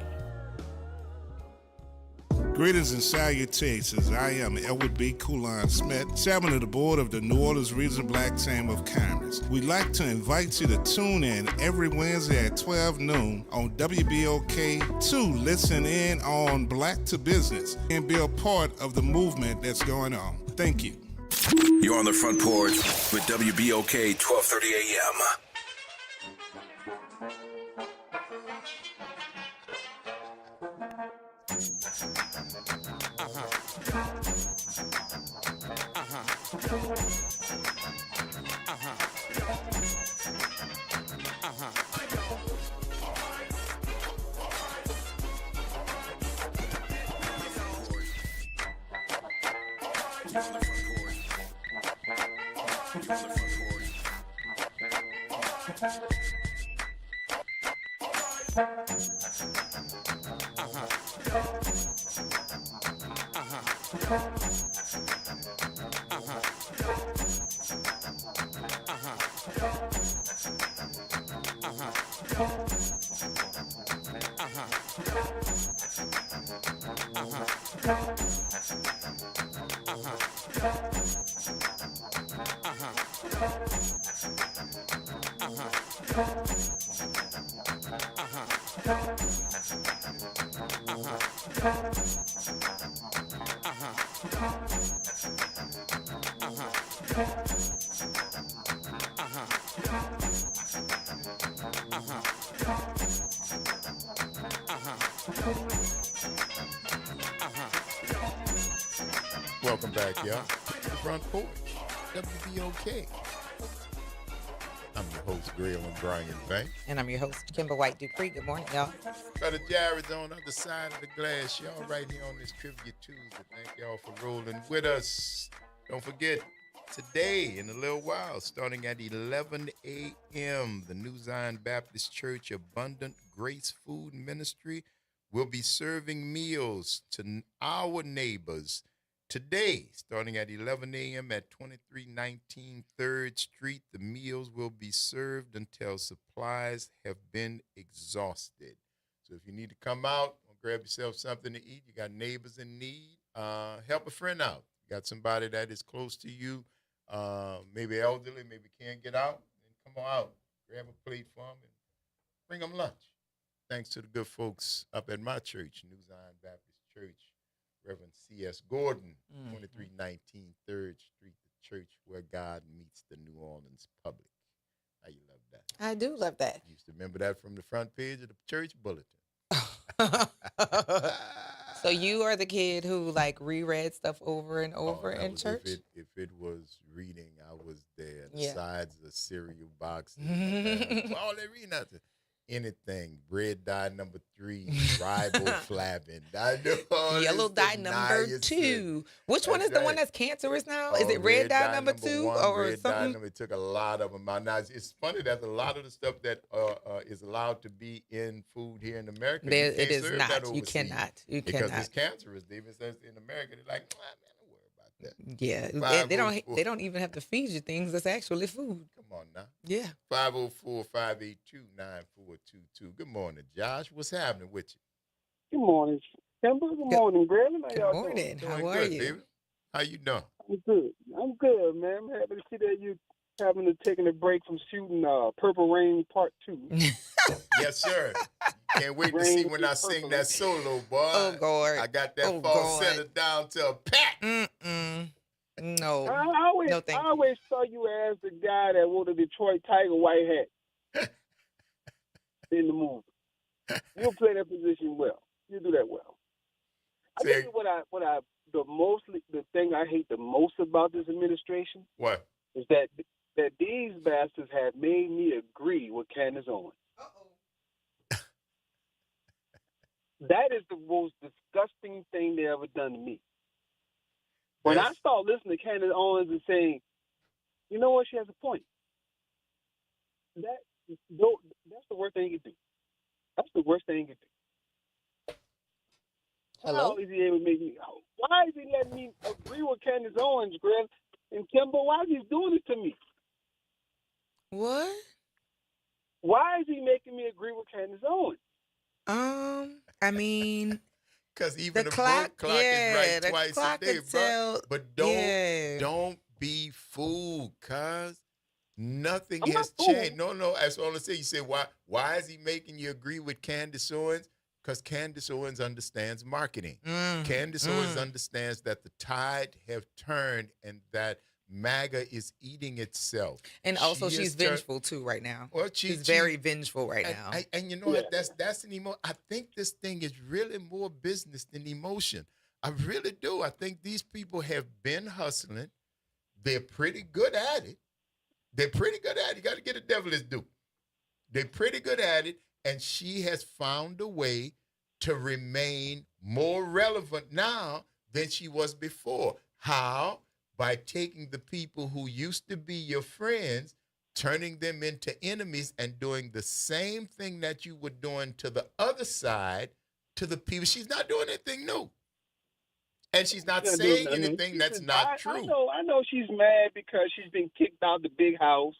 Greetings and salutations. I am Elwood B. Coulon Smith, chairman of the board of the New Orleans Regional Black Chamber of Commerce. We'd like to invite you to tune in every Wednesday at 12 noon on WBOK to listen in on Black to Business and be a part of the movement that's going on. Thank you. You're on the Front Porch with WBOK 1230 AM. Welcome back, y'all. The Front Porch, WBOK. I'm your host, Graylin Brian Banks. And I'm your host, Kimber White Dupree. Good morning, y'all. Brother Jared's on the other side of the glass. Y'all right here on this Trivia Tuesday. Thank y'all for rolling with us. Don't forget, today, in a little while, starting at 11 a.m., the New Zion Baptist Church Abundant Grace Food Ministry will be serving meals to our neighbors. Today, starting at 11 a.m. at 2319 3rd Street, the meals will be served until supplies have been exhausted. So if you need to come out or grab yourself something to eat, you got neighbors in need, help a friend out. You got somebody that is close to you, maybe elderly, maybe can't get out, then come on out, grab a plate for them, and bring them lunch. Thanks to the good folks up at my church, New Zion Baptist Church Reverend C.S. Gordon, Mm-hmm. 2319 3rd Street, the church where God meets the New Orleans public. How you love that? I do love that. Used to remember that from the front page of the church bulletin. So you are the kid who like reread stuff over and over in church? If it was reading, I was there. The Yeah. sides of the cereal boxes. All they reading nothing. Anything. Bread dye number 3, riboflavin. I know all Yellow this dye number niacin. 2. Which one That's is the one right. that's cancerous now? Oh, Is it red dye number 2 1, or red something? dye number, it took a lot of them out. Now, it's funny that a lot of the stuff that is allowed to be in food here in America, you There, can't it is serve not. that You overseas. cannot. You Because cannot. it's cancerous. They even say in America, they're like, man, don't worry about that. Yeah, they don't. They don't even have to feed you things that's actually food. Come on now. Yeah. 504-582-9422. Good morning, Josh. What's happening with you? Good morning, Kimber. Good morning, Greg. How Good y'all morning. doing? How Doing are good, you? baby. How you doing? I'm good. I'm good, man. I'm happy to see that you taking a break from shooting Purple Rain Part 2. Yes, sir. Can't wait to see when I sing that solo, boy. Oh, God. I got that Oh, falsetto God. down to a pat. No. I always saw you as the guy that wore the Detroit Tiger white hat in the movie. You'll play that position well. You do that well. I tell you the thing I hate the most about this administration. What? Is that these bastards have made me agree with Candace Owens. That is the most disgusting thing they ever done to me. When I start listening to Candace Owens and saying, you know what, she has a point. That's the worst thing you can do. That's the worst thing you can do. Hello? How is he able to make me? Why is he letting me agree with Candace Owens, Greg? And Kimbo, why is he doing it to me? What? Why is he making me agree with Candace Owens? I mean, because even the clock, clock is right the twice clock a day, could bro. tell- But yeah. don't be fooled, cuz nothing I'm has not fooled. changed. No, that's all I say. You say, why is he making you agree with Candace Owens? Because Candace Owens understands marketing. Candace Owens understands that the tide have turned and that MAGA is eating itself. And also, She she's has turned- vengeful too right now. Well, she's very vengeful right now. And you know what? That's an emotion. I think this thing is really more business than emotion. I really do. I think these people have been hustling. They're pretty good at it. You got to get the devil his due. They're pretty good at it, and she has found a way to remain more relevant now than she was before. How? By taking the people who used to be your friends, turning them into enemies, and doing the same thing that you were doing to the other side to the people. She's not doing anything new. And she's not saying anything that's not true. I know she's mad because she's been kicked out the big house,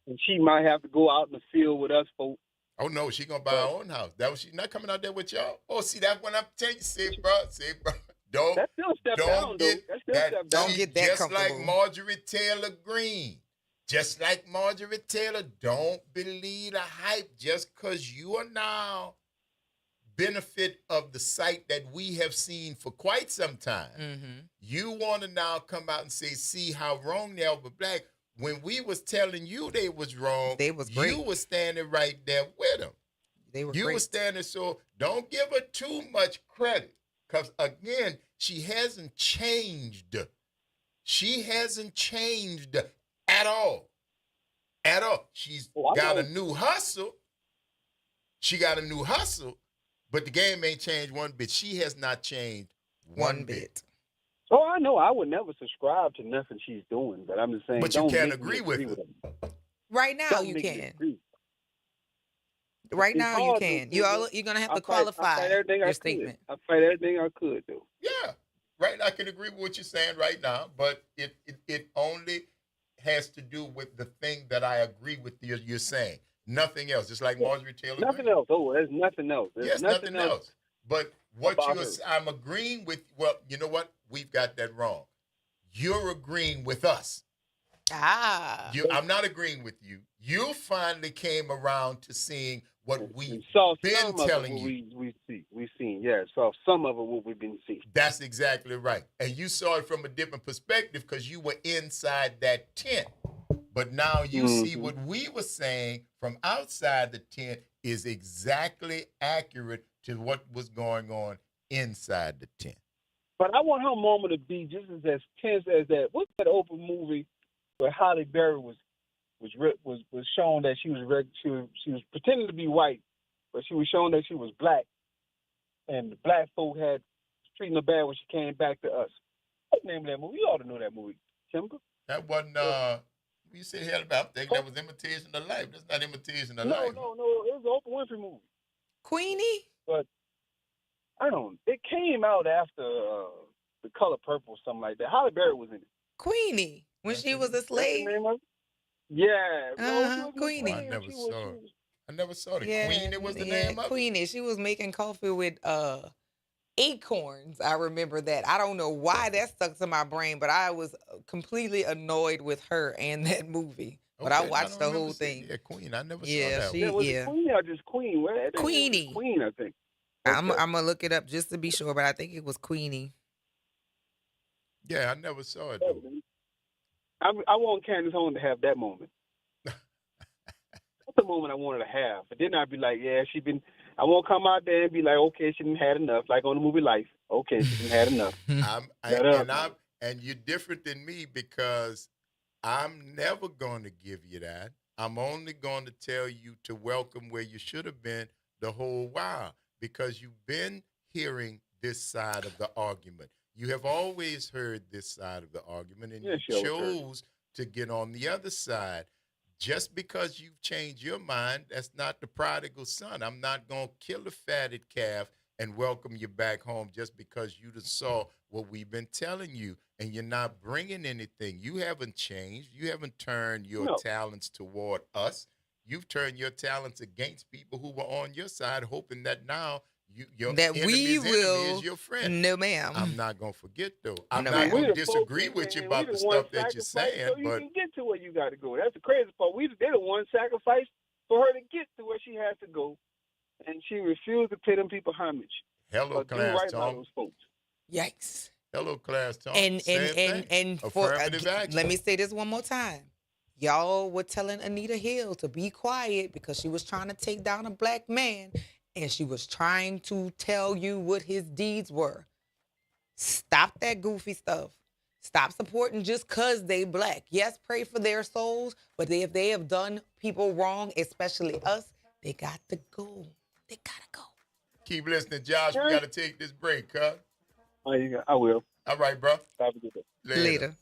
and she might have to go out in the field with us folks. Oh no, she gonna buy her own house. She's not coming out there with y'all. Oh, see, that's what I'm telling you. Say, bro. Don't That's still a step down, though. That's still a step down. Don't get that just comfortable. like Marjorie Taylor Greene. Just like Marjorie Taylor, don't believe the hype just because you are now benefit of the site that we have seen for quite some time. You want to now come out and say, see how wrong they are with black. When we was telling you they was wrong, they was great. You was standing right there with them. They were You great. was standing, so don't give her too much credit. Because, again, she hasn't changed. She hasn't changed at all. At all. She's got a new hustle. She got a new hustle, but the game ain't changed one bit. She has not changed one bit. Oh, I know. I would never subscribe to nothing she's doing, but I'm just saying. But you don't can't make me agree with her. her. Right now, Don't you make me can. agree. Right It's now, you hard can. to- You're gonna have to I qualify fight everything I your could. statement. I fight everything I could do. Yeah, right. I can agree with what you're saying right now, but it only has to do with the thing that I agree with you're saying. Nothing else. Just like Marjorie Taylor Greene. Nothing else. Oh, there's nothing else. There's Yes, nothing else. But what about I'm agreeing with, well, you know what? We've got that wrong. You're agreeing with us. I'm not agreeing with you. You finally came around to seeing what we've saw been some of telling it, you. We've seen. Yeah, saw some of it what we've been seeing. That's exactly right. And you saw it from a different perspective because you were inside that tent. But now you see what we were saying from outside the tent is exactly accurate to what was going on inside the tent. But I want her moment to be just as tense as that. What's that open movie where Halle Berry was shown that she was pretending to be white, but she was shown that she was black, and the black folk had treating her bad when she came back to us. What's the name of that movie? You ought to know that movie, Timber. That wasn't. You said hell about that. That was Imitation of Life. That's not Imitation of Life. No. It was an Oprah Winfrey movie. Queenie. But I don't. It came out after The Color Purple, something like that. Halle Berry was in it. Queenie, when she was a slave. Yeah. Queenie. I never saw it. I never saw it. Queenie was the name of it? Queenie. She was making coffee with acorns. I remember that. I don't know why that stuck to my brain, but I was completely annoyed with her and that movie. But I watched the whole thing. Yeah, Queen. I never saw Yeah, that. Was it Queen or just Queen? Queenie. Queen, I think. I'm gonna look it up just to be sure, but I think it was Queenie. Yeah, I never saw it. I want Candace Owens to have that moment. That's the moment I wanted to have. But then I'd be like, yeah, I won't come out there and be like, okay, she didn't had enough. Like on the movie Life. Okay, she didn't had enough. And you're different than me because I'm never going to give you that. I'm only going to tell you to welcome where you should have been the whole while because you've been hearing this side of the argument. You have always heard this side of the argument, and you chose to get on the other side. Just because you've changed your mind, that's not the prodigal son. I'm not going to kill a fatted calf and welcome you back home just because you just saw what we've been telling you, and you're not bringing anything. You haven't changed. You haven't turned your talents toward us. You've turned your talents against people who were on your side, hoping that now your enemy is your friend. No, ma'am. I'm not going to forget, though. I'm not going to disagree with you about the stuff that you're saying. So you can get to where you got to go. That's the crazy part. They're the one sacrifice for her to get to where she has to go, and she refused to pay them people homage. Hello, class, Tom. Yikes. Hello, class, Tom. And for let me say this one more time. Y'all were telling Anita Hill to be quiet because she was trying to take down a black man. And she was trying to tell you what his deeds were. Stop that goofy stuff. Stop supporting just because they black. Yes, pray for their souls, but if they have done people wrong, especially us, they got to go. They got to go. Keep listening, Josh. We got to take this break, huh? I will. All right, bro. Later.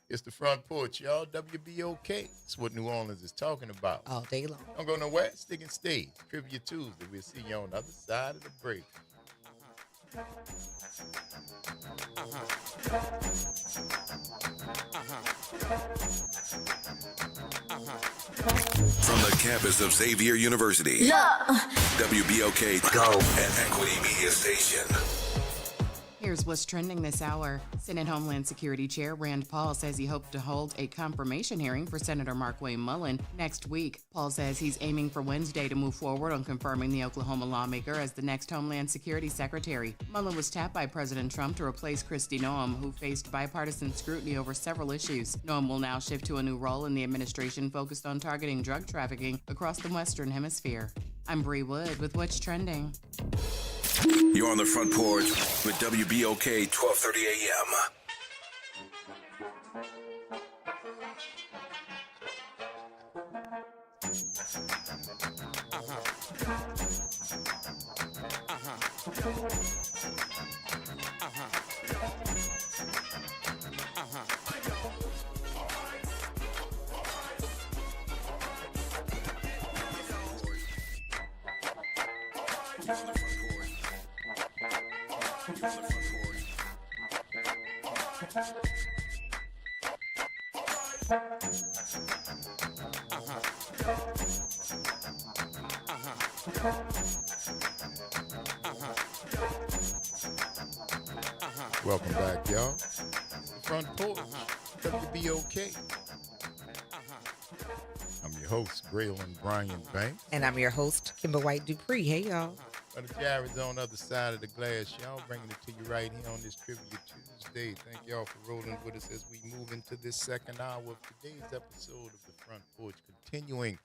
It's the Front Porch, y'all. WBOK. It's what New Orleans is talking about. All day long. Don't go nowhere. Stick and stay. Trivia Tuesday. We'll see you on the other side of the break. From the campus of Xavier University, WBOK Go and Equity Media Station. Here's what's trending this hour. Senate Homeland Security Chair Rand Paul says he hoped to hold a confirmation hearing for Senator Markwayne Mullin next week. Paul says he's aiming for Wednesday to move forward on confirming the Oklahoma lawmaker as the next Homeland Security Secretary. Mullin was tapped by President Trump to replace Kristi Noem, who faced bipartisan scrutiny over several issues. Noem will now shift to a new role in the administration focused on targeting drug trafficking across the Western Hemisphere. I'm Bree Wood with What's Trending. You're on the Front Porch with WBOK 1230 AM. Welcome back, y'all. Front Porch, WBOK. I'm your host, Braylon Brian Banks. And I'm your host, Kimber White Dupree. Hey, y'all. Brother Jared's on the other side of the glass, y'all, bringing it to you right here on this Trivia Tuesday. Thank y'all for rolling with us as we move into this second hour of today's episode of the Front Porch, continuing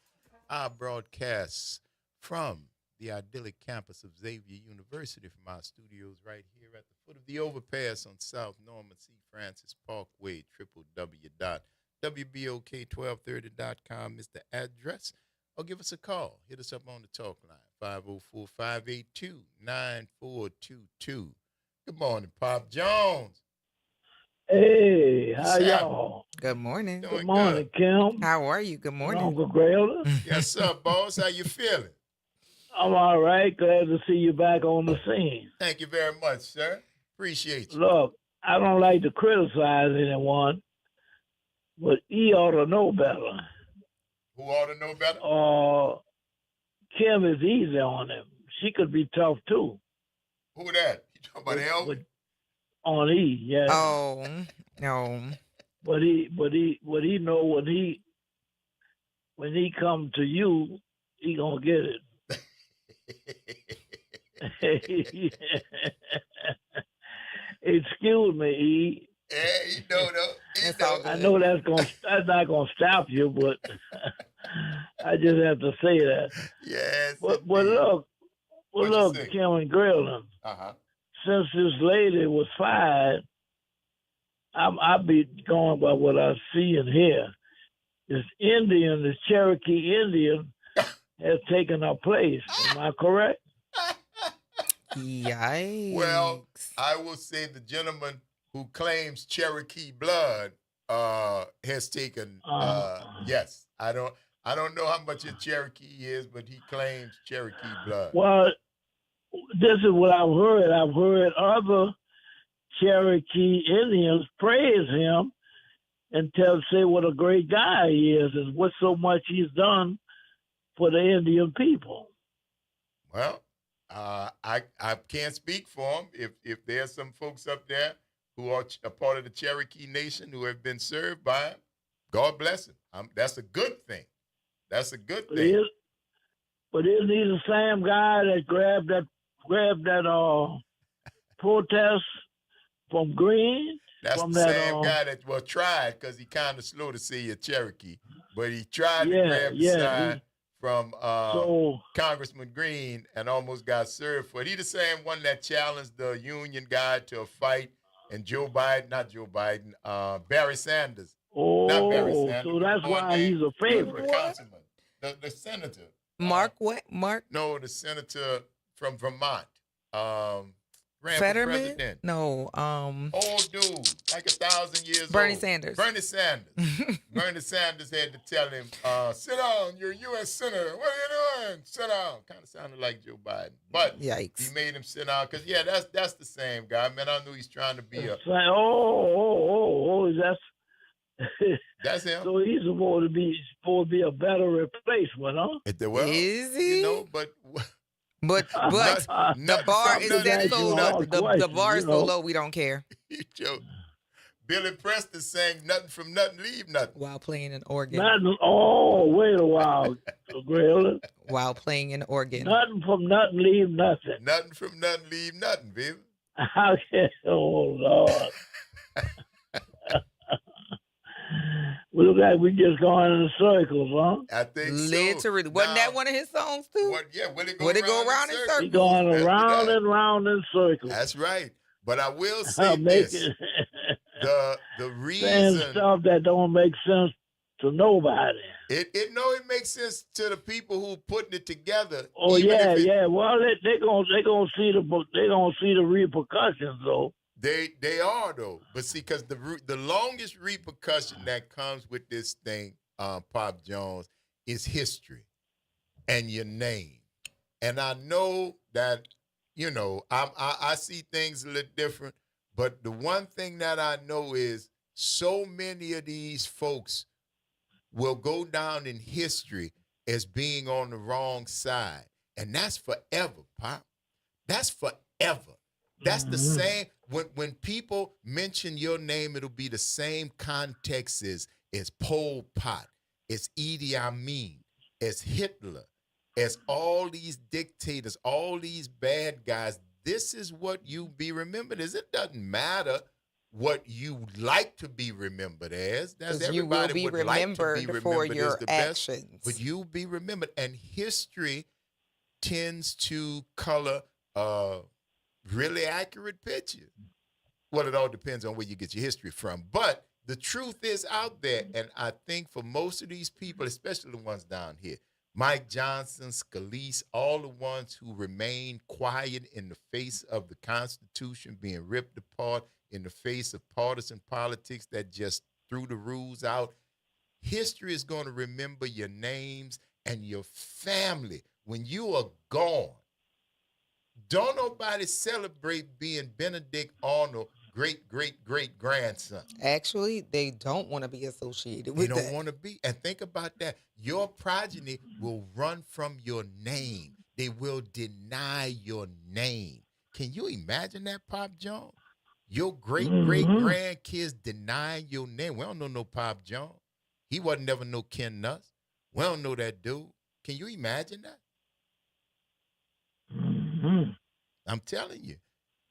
our broadcasts from the idyllic campus of Xavier University from our studios right here at the foot of the overpass on South Norman C. Francis Parkway, www.wbok1230.com is the address. Or give us a call. Hit us up on the talk line, 504-582-9422. Good morning, Pop Jones. Hey, how What's y'all? Good morning. Good morning, Kim. How are you? Good morning. Uncle Grayler. Yes, sir, boss. How you feeling? I'm all right. Glad to see you back on the scene. Thank you very much, sir. Appreciate you. Look, I don't like to criticize anyone, but he ought to know better. Who ought to know better? Kim is easy on him. She could be tough too. Who that? You talking about Elvis? On E, yeah. Oh, no. But he know when he come to you, he gonna get it. Excuse me, E. Yeah, you know though. I know that's not gonna stop you, but I just have to say that. Yes. But look, Kim and Grayling. Since this lady was fired, I be going by what I see and hear. This Indian, this Cherokee Indian, has taken her place. Am I correct? Yikes. Well, I will say the gentleman who claims Cherokee blood has taken. Yes, I don't know how much a Cherokee is, but he claims Cherokee blood. Well, this is what I've heard. I've heard other Cherokee Indians praise him and say what a great guy he is and what so much he's done for the Indian people. Well, I can't speak for him. If there's some folks up there who are a part of the Cherokee Nation who have been served by him, God bless him. That's a good thing. That's a good thing. But isn't he the same guy that grabbed that protest from Green? That's the same guy that was tried because he kind of slow to say a Cherokee, but he tried to grab the side from Congressman Green and almost got served for it. He the same one that challenged the Union guy to a fight, and Barry Sanders. Oh, not Barry Sanders, so that's why he's a favorite. The councilman, the senator. Mark what? Mark? No, the senator from Vermont. Ran Fetterman? for president. No. Old dude, like 1,000 years Bernie old. Sanders. Bernie Sanders. Bernie Sanders had to tell him, sit down, you're a U.S. senator. What are you doing? Sit down. Kind of sounded like Joe Biden. But yikes. He made him sit down because, that's the same guy. Man, I knew he's trying to be a... That's him. So he's supposed to be a better replacement, huh? Well, is he? You know, but the bar is that so low. The bar is so low we don't care. You joke. Billy Preston sang "Nothing from Nothing, Leave Nothing" while playing an organ. Wait a while, Grayler. While playing an organ. Nothing from nothing, leave nothing. Nothing from nothing, leave nothing, baby. Oh Lord. We look like we just going in circles, huh? I think literally. Wasn't that one of his songs too? Would it go around in circles? He going around and round in circles. That's right. But I will say this: the reason saying stuff that don't make sense to nobody. It makes sense to the people who putting it together. Oh yeah. Well, they gonna see the repercussions though. They are though, but see, because the longest repercussion that comes with this thing, Pop Jones, is history and your name. And I know that I see things a little different, but the one thing that I know is so many of these folks will go down in history as being on the wrong side, and that's forever, Pop. That's forever. That's the same. When people mention your name, it'll be the same context as Pol Pot, as Idi Amin, as Hitler, as all these dictators, all these bad guys, this is what you be remembered as. It doesn't matter what you like to be remembered as. That's 'Cause you will everybody be would like to be remembered for remembered as your the best, actions. but you'll be remembered. And history tends to color a really accurate picture. Well, it all depends on where you get your history from. But the truth is out there, and I think for most of these people, especially the ones down here, Mike Johnson, Scalise, all the ones who remain quiet in the face of the Constitution being ripped apart, in the face of partisan politics that just threw the rules out, history is going to remember your names and your family when you are gone. Don't nobody celebrate being Benedict Arnold great-great-great-grandson. Actually, they don't want to be associated They with don't that. want to be. And think about that. Your progeny will run from your name. They will deny your name. Can you imagine that, Pop John? Your great-great-grandkids denying your name. We don't know no Pop John. He wasn't never no Ken Nuss. We don't know that dude. Can you imagine that? I'm telling you.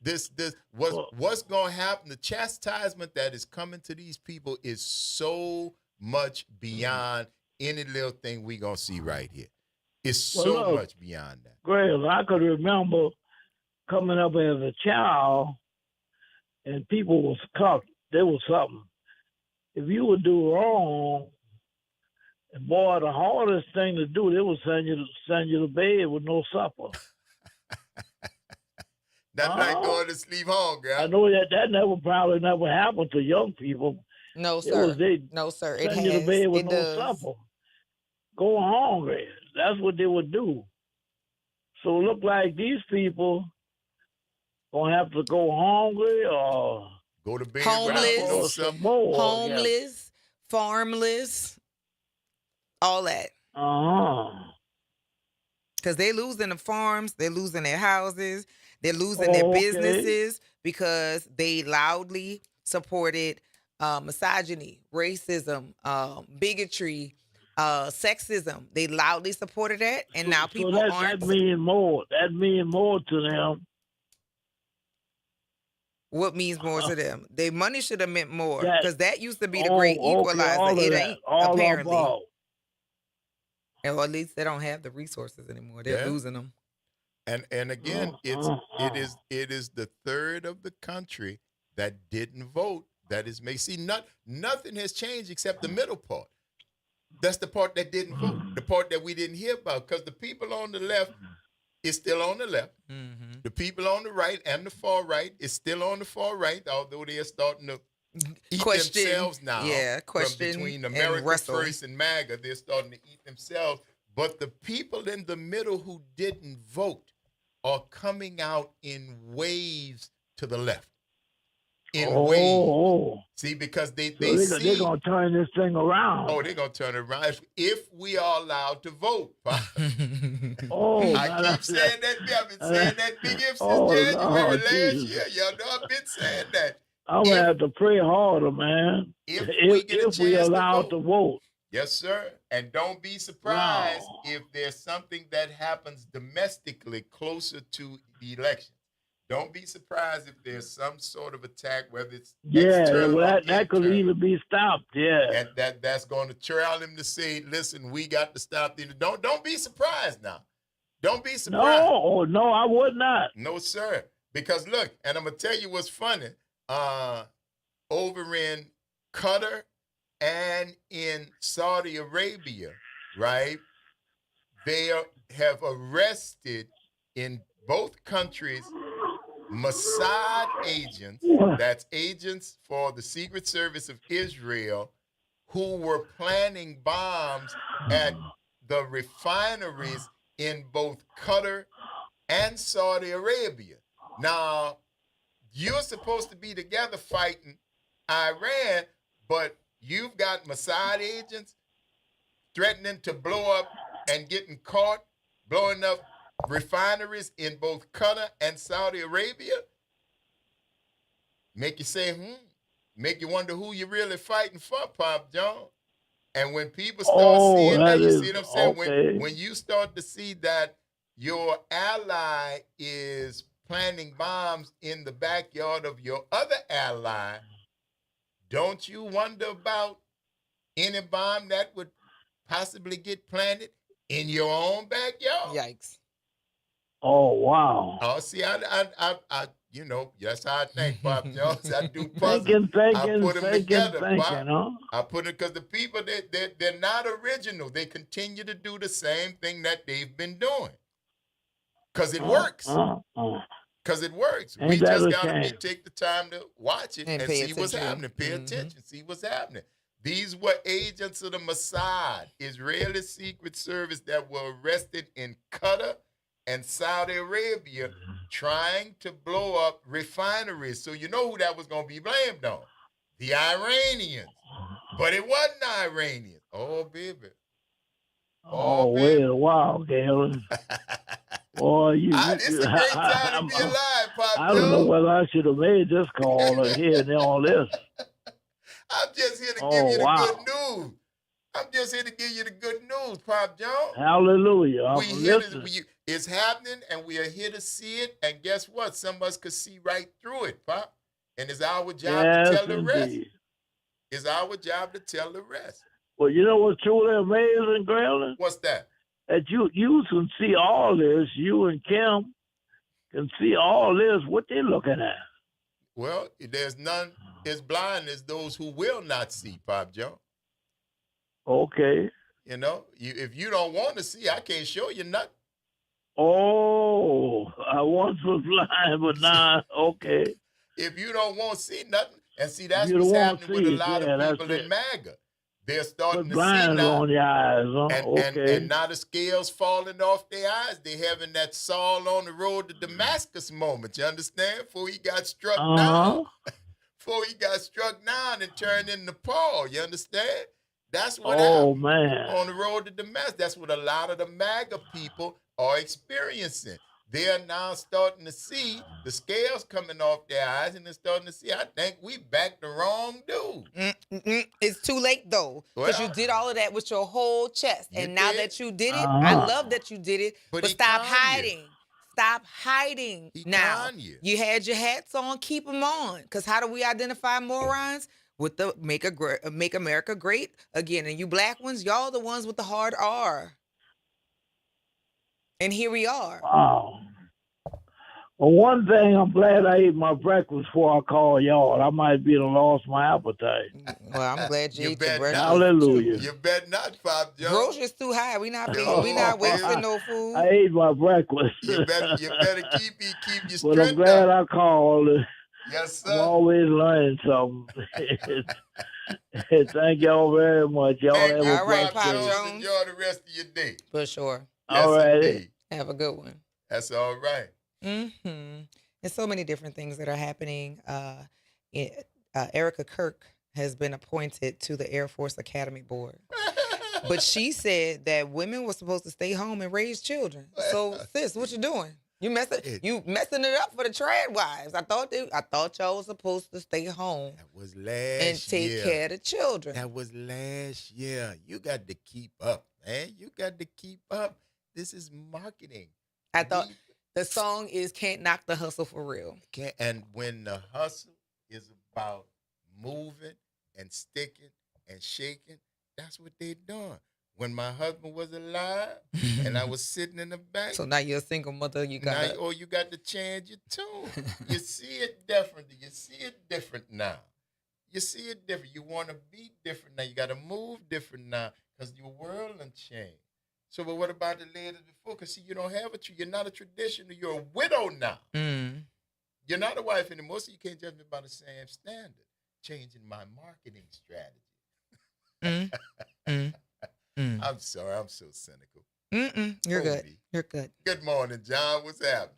What's going to happen, the chastisement that is coming to these people is so much beyond any little thing we going to see right here. It's so much beyond that. Greg, I could remember coming up as a child and people was cuffed. There was something. If you would do wrong, and boy, the hardest thing to do, they would send you to bed with no supper. That's like going to sleep hungry. I know that probably never happened to young people. No, sir. No, sir. It Send you to has. bed with It no does. supper. Go hungry. That's what they would do. So it look like these people gonna have to go hungry or go to bed Homeless, homeless, farmless, all that. Because they losing the farms, they're losing their houses, they're losing their businesses because they loudly supported misogyny, racism, bigotry, sexism. They loudly supported that, and now people aren't. That mean more. That mean more to them. What means more to them? Their money should have meant more That- because that used to be the great equalizer. all of It that, ain't all apparently. involved. Or at least they don't have the resources anymore. They're Yeah. losing them. And again, it is the third of the country that didn't vote that is making. See, nothing has changed except the middle part. That's the part that didn't vote, the part that we didn't hear about, because the people on the left is still on the left. The people on the right and the far right is still on the far right, although they are starting to eat Question, themselves now. yeah, from question between and America wrestle. First and MAGA, they're starting to eat themselves. But the people in the middle who didn't vote are coming out in waves to the left. In waves. See, because they see. They're going to turn this thing around. Oh, they're going to turn it around if we are allowed to vote. I keep saying that. I've been saying that big if since January last year. Y'all know I've been saying that. I'm going to have to pray harder, man. If we get a chance we allowed to vote. Yes, sir. And don't be surprised if there's something that happens domestically closer to the election. Don't be surprised if there's some sort of attack, whether it's external or that could internal. either be stopped. Yeah, that's going to trail him to say, "Listen, we got to stop the." Don't be surprised now. Don't be surprised. No, I would not. No, sir. Because look, and I'm gonna tell you what's funny. Over in Qatar and in Saudi Arabia, right? They have arrested in both countries Mossad agents, that's agents for the Secret Service of Israel, who were planning bombs at the refineries in both Qatar and Saudi Arabia. Now, you're supposed to be together fighting Iran, but you've got Mossad agents threatening to blow up and getting caught blowing up refineries in both Qatar and Saudi Arabia. Make you say, make you wonder who you're really fighting for, Pop John. And when people start seeing that, you see what I'm saying? okay. When you start to see that your ally is planting bombs in the backyard of your other ally, don't you wonder about any bomb that would possibly get planted in your own backyard? Yikes. Oh, wow. Oh, see, I you know, that's how I think, Pop Jones. I do puzzles. Thinking, I put them together, Pop. huh? I put it because the people, they're not original. They continue to do the same thing that they've been doing. Because it works. Because it works. Ain't We that just a got to shame? take the time to watch it and pay see what's attention. happening. Pay attention, see what's happening. These were agents of the Mossad, Israeli Secret Service that were arrested in Qatar and Saudi Arabia trying to blow up refineries. So you know who that was going to be blamed on? The Iranians. But it wasn't the Iranians. Oh, baby. Oh, wait a while, Galen. Boy, It's a great time to be alive, Pop I don't know whether I should have made this call or hearing all this. I'm just here to give you the good news. I'm just here to give you the good news, Pop Jones. Hallelujah. I'm listening. It's happening, and we are here to see it. And guess what? Some of us could see right through it, Pop. And it's our job to tell the rest. It's our job to tell the rest. Well, you know what's truly amazing, Grayling? What's that? That you can see all this. You and Kim can see all this. What they looking at? Well, there's none as blind as those who will not see, Pop Jones. Okay. You know, if you don't want to see, I can't show you nothing. Oh, I once was blind, but now, okay. If you don't want to see nothing, and see, that's what's happening with a lot of people in MAGA. They're starting to see now. On your eyes, huh? And now the scales falling off their eyes. They're having that Saul on the road to Damascus moment, you understand? Before he got struck down. Before he got struck down and turned into Paul, you understand? That's what happened on the road to Damascus. That's what a lot of the MAGA people are experiencing. They're now starting to see the scales coming off their eyes, and they're starting to see, I think we backed the wrong dude. It's too late, though, because you did all of that with your whole chest. And now that you did it, I love that you did it, but stop hiding. Stop hiding now. You had your hats on, keep them on. Because how do we identify morons? With the Make America Great Again. And you black ones, y'all the ones with the hard R. And here we are. Wow. Well, one thing, I'm glad I ate my breakfast before I called y'all. I might be lost my appetite. Well, I'm glad you ate your breakfast. Hallelujah. You bet not, Pop Jones. Groceries too high. We not wasting no food. I ate my breakfast. You better keep your strength. But I'm glad I called. Yes, sir. I'm always learning something. Thank y'all very much. Y'all have a all right, Pop day. Jones. Enjoy the rest of your day. For sure. Yes, all right. Indeed. Have a good one. That's all right. There's so many different things that are happening. Erica Kirk has been appointed to the Air Force Academy Board. But she said that women were supposed to stay home and raise children. So, sis, what you doing? You messing it up for the trad wives. I thought y'all was supposed to stay home. That was last and take care of the children. That was last year. You got to keep up, man. You got to keep up. This is marketing. I thought the song is Can't Knock the Hustle for Real. And when the hustle is about moving and sticking and shaking, that's what they're doing. When my husband was alive and I was sitting in the back. So now you're a single mother. You got you got to change your tune. You see it differently. You see it different now. You see it different. You want to be different now. You got to move different now because your world done changed. So, but what about the ladies before? Because see, you don't have you're not a traditional. You're a widow now. You're not a wife anymore, so you can't judge me by the same standard. Changing my marketing strategy. I'm sorry, I'm so cynical. You're good. You're good. Good morning, John. What's happening?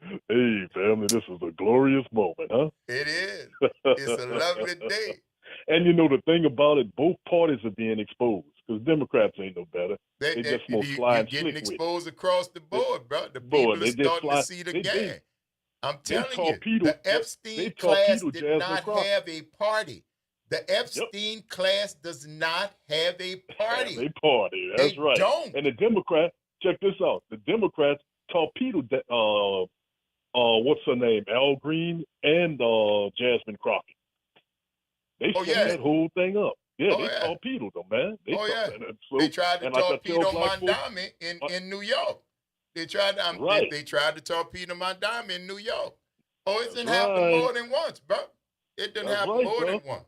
Hey, family, this is a glorious moment, huh? It is. It's a lovely day. And you know, the thing about it, both parties are being exposed because Democrats ain't no better. They just more flying you're getting slick exposed across the board, bro. The people are starting to see the game. I'm telling you, the Epstein class did not have a party. The Epstein class does not have a party. Have a party. That's They right. don't. And the Democrats, check this out. The Democrats torpedoed that. What's her name? Al Green and Jasmine Crockett. They set that whole thing up. Yeah, they torpedoed them, man. They They tried to torpedo Mondami in New York. They tried to they tried to torpedo Mondami in New York. Oh, it didn't happen more than once, bro. It didn't happen more than once.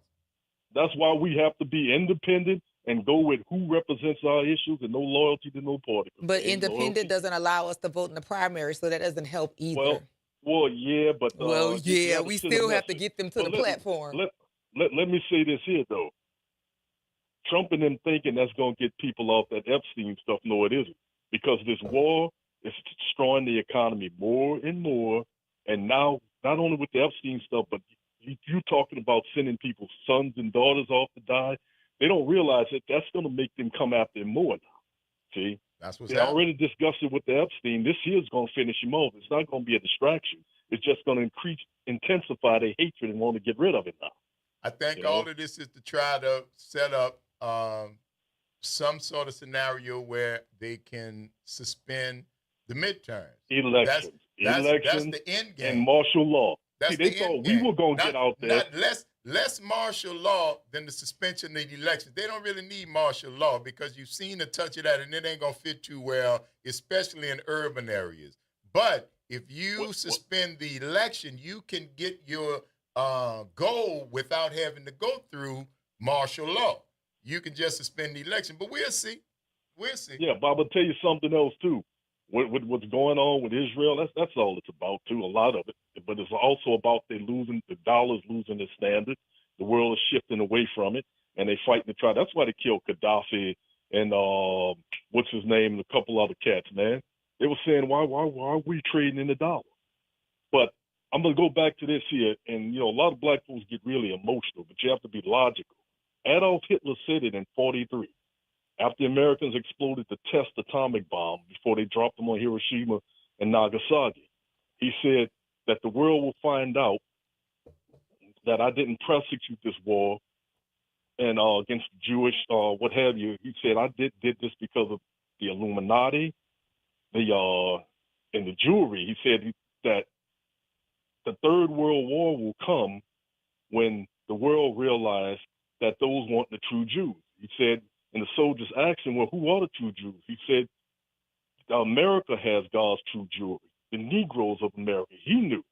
That's why we have to be independent and go with who represents our issues and no loyalty to no party. But independent doesn't allow us to vote in the primary, so that doesn't help either. Well, yeah, but we still have to get them to the platform. Let me say this here though. Trump and them thinking that's going to get people off that Epstein stuff. No, it isn't, because this war is destroying the economy more and more. And now, not only with the Epstein stuff, but you talking about sending people's sons and daughters off to die. They don't realize that that's going to make them come after him more now. See? That's what's they already discussed it with the Epstein. This here is going to finish him off. It's not going to be a distraction. It's just going to intensify their hatred and want to get rid of it now. I think all of this is to try to set up some sort of scenario where they can suspend the midterms. Elections. That's the end game. And martial law. That's they thought we were going to get out there. Less martial law than the suspension of the elections. They don't really need martial law because you've seen a touch of that and it ain't going to fit too well, especially in urban areas. But if you suspend the election, you can get your goal without having to go through martial law. You can just suspend the election, but we'll see. We'll see. Yeah, but I'm going to tell you something else, too. What's going on with Israel, that's all it's about, too, a lot of it. But it's also about the dollar's losing its standard. The world is shifting away from it, and they fighting to try. That's why they killed Gaddafi and what's his name and a couple other cats, man. They were saying, why are we trading in the dollar? But I'm going to go back to this here, and, a lot of black folks get really emotional, but you have to be logical. Adolf Hitler said it in 1943. After Americans exploded the test atomic bomb before they dropped them on Hiroshima and Nagasaki, he said that the world will find out that I didn't prosecute this war and against the Jewish what have you. He said I did this because of the Illuminati, and the Jewry. He said that the Third World War will come when the world realized that those weren't the true Jews. He said, and the soldiers asked him, well, who are the true Jews? He said, America has God's true Jewry, the Negroes of America. He knew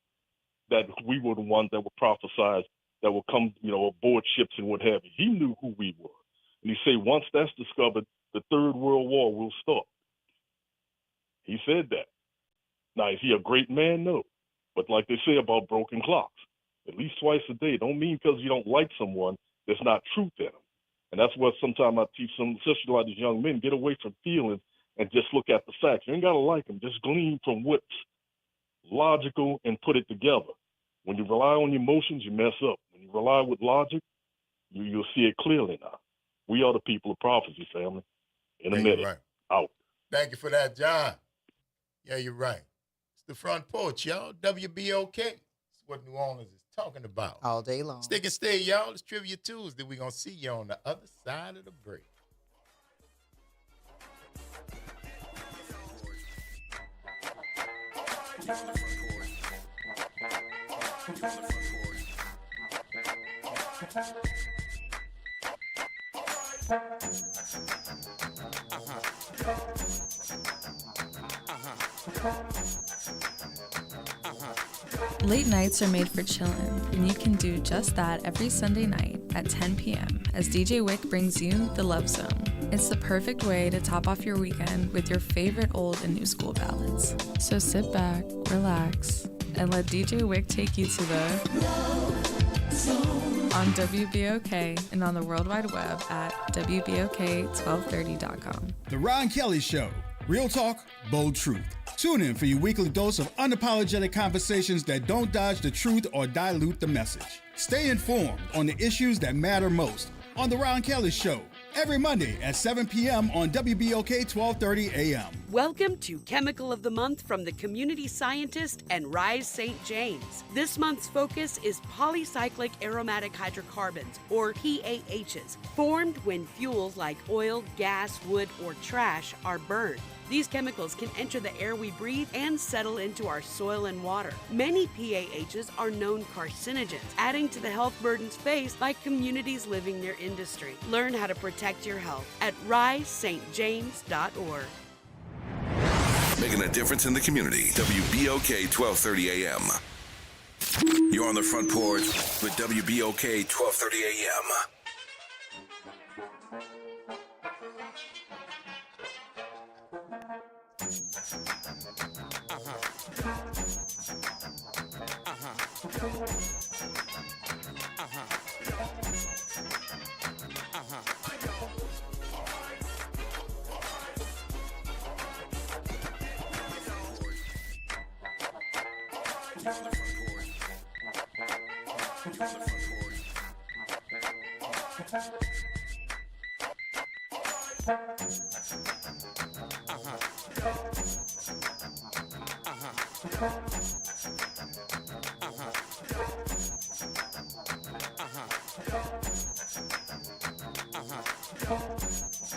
that we were the ones that were prophesied that would come, aboard ships and what have you. He knew who we were. And he said, once that's discovered, the Third World War will start. He said that. Now, is he a great man? No. But like they say about broken clocks, at least twice a day. Don't mean because you don't like someone, there's not truth in them. And that's what sometimes I teach some, especially a lot of these young men, get away from feelings and just look at the facts. You ain't got to like them. Just glean from what's logical and put it together. When you rely on emotions, you mess up. When you rely with logic, you'll see it clearly now. We are the people of prophecy, family. In a minute. Right. Out. Thank you for that, John. Yeah, you're right. It's the Front Porch, y'all. WBOK. It's what New Orleans is talking about. All day long. Stick and stay, y'all. It's Trivia Tuesday. We're going to see you on the other side of the break. Late nights are made for chillin', and you can do just that every Sunday night at 10 p.m. as DJ Wick brings you The Love Zone. It's the perfect way to top off your weekend with your favorite old and new school ballads. So sit back, relax, and let DJ Wick take you to the Love Zone on WBOK and on the World Wide Web at WBOK1230.com. The Ron Kelly Show. Real talk, bold truth. Tune in for your weekly dose of unapologetic conversations that don't dodge the truth or dilute the message. Stay informed on the issues that matter most on The Ron Kelly Show, Every Monday at 7 p.m. on WBOK 1230 AM. Welcome to Chemical of the Month from the community scientist and Rise St. James. This month's focus is polycyclic aromatic hydrocarbons, or PAHs, formed when fuels like oil, gas, wood, or trash are burned. These chemicals can enter the air we breathe and settle into our soil and water. Many PAHs are known carcinogens, adding to the health burdens faced by communities living near industry. Learn how to protect your health at risestjames.org. Making a difference in the community. WBOK 1230 AM. You're on the front porch with WBOK 1230 AM.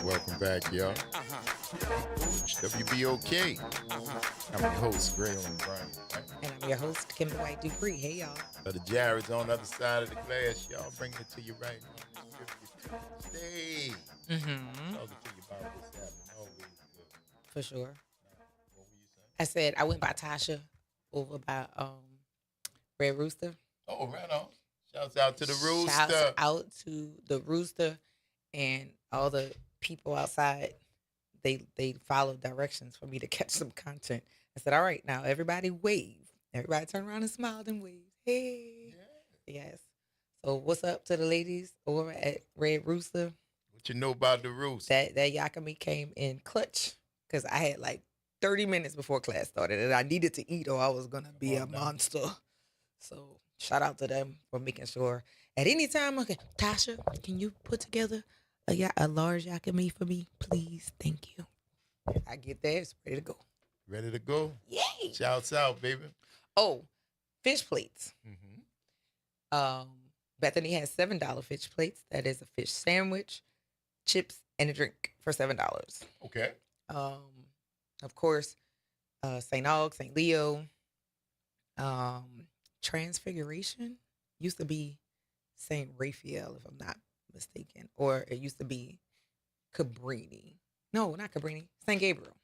Welcome back, y'all. WBOK. I'm your host, Gray on Brian. And I'm your host, Kimber White Dupree. Hey, y'all. The Jared's on the other side of the glass. Y'all bringing it to you right now. Stay. Talking to you about what's happening. Always good. For sure. What were you saying? I said I went by Tasha over by Red Rooster. Oh, right on. Shouts out to the Rooster. Shouts out to the Rooster and all the people outside. They followed directions for me to catch some content. I said, all right, now everybody wave. Everybody turn around and smile and wave. Hey. Yeah. Yes. So what's up to the ladies over at Red Rooster? What you know about the Rooster? That Yakami came in clutch because I had like 30 minutes before class started and I needed to eat or I was going to be a monster. So shout out to them for making sure at any time. Okay, Tasha, can you put together a large Yakami for me, please? Thank you. I get there. It's ready to go. Ready to go? Yay! Shouts out, baby. Oh, fish plates. Bethany has $7 fish plates. That is a fish sandwich, chips, and a drink for $7. Okay. Of course, St. Aug, St. Leo, Transfiguration used to be St. Raphael, if I'm not mistaken, or it used to be Cabrini. No, not Cabrini. St. Gabriel.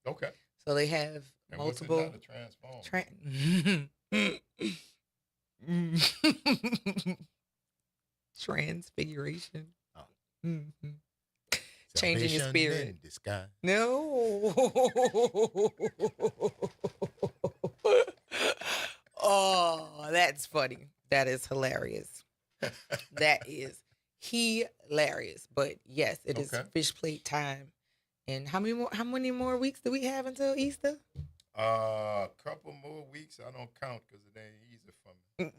Okay. So they have And multiple. What's it Transfiguration. Oh. Changing your Salvation spirit. in disguise. No. Oh, that's funny. That is hilarious. That is hilarious. But yes, it is fish plate time. And how many more weeks do we have until Easter? A couple more weeks. I don't count because it ain't easy for me.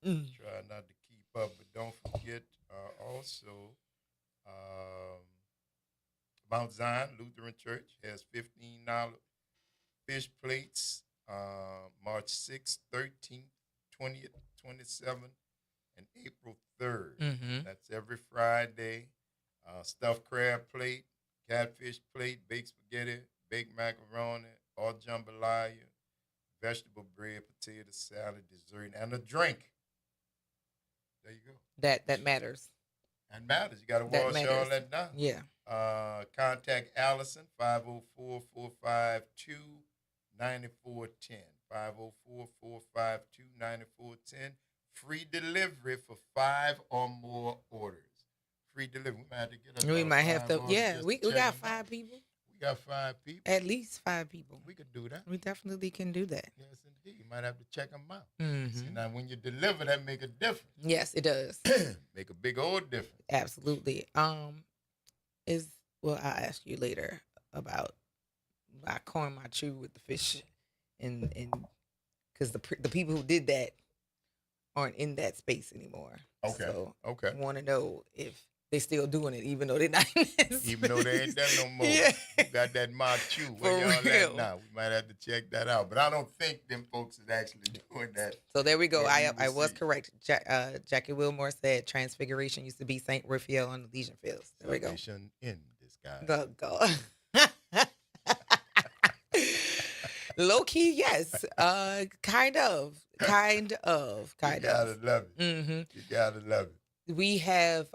Try not to keep up, but don't forget also Mount Zion Lutheran Church has $15 fish plates March 6th, 13th, 20th, 27th, and April 3rd. That's every Friday. Stuffed crab plate, catfish plate, baked spaghetti, baked macaroni, or jambalaya, vegetable bread, potato salad, dessert, and a drink. There you go. That matters. That matters. You got to That wash all matters. that down. Yeah. Contact Allison, 504-452-9410. 504-452-9410. Free delivery for 5 or more orders. Free delivery. We might have to get We might have to. orders Yeah, just we to check got them 5 out. people. We got 5 people. At least 5 people. We could do that. We definitely can do that. Yes, indeed. You might have to check them out. Mhm. See, now, when you deliver, that make a difference. Yes, it does. Make a big old difference. Absolutely. I'll ask you later about I corn my chew with the fish, and because the people who did that aren't in that space anymore. Okay. So Okay. I want to know if they still doing it, even though they're not in this Even though they ain't done no more. Yeah. You got that Machu. Where y'all at now? We might have to check that out. But I don't think them folks is actually doing that. So there we go. But I will was see. correct. Jackie Wilmore said Transfiguration used to be St. Raphael on the Legion Fields. There we go. Salvation in disguise. The God. Low key, yes. Kind of. You gotta love it. Mm-hmm. You gotta love it. We have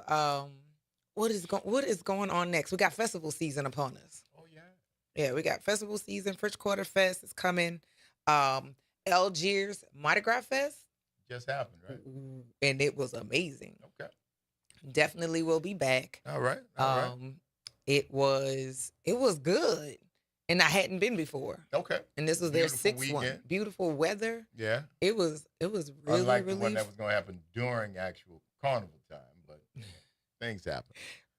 what is going on next? We got festival season upon us. Oh yeah. Yeah, we got festival season. French Quarter Fest is coming. Algiers Mardi Gras Fest. Just happened, right? And it was amazing. Okay. Definitely will be back. All right. All right. It was good. And I hadn't been before. Okay. And this was their Beautiful sixth one. weekend. Beautiful weather. Yeah. It was really, Unlike really the one that was going to happen during actual carnival time, but things happen.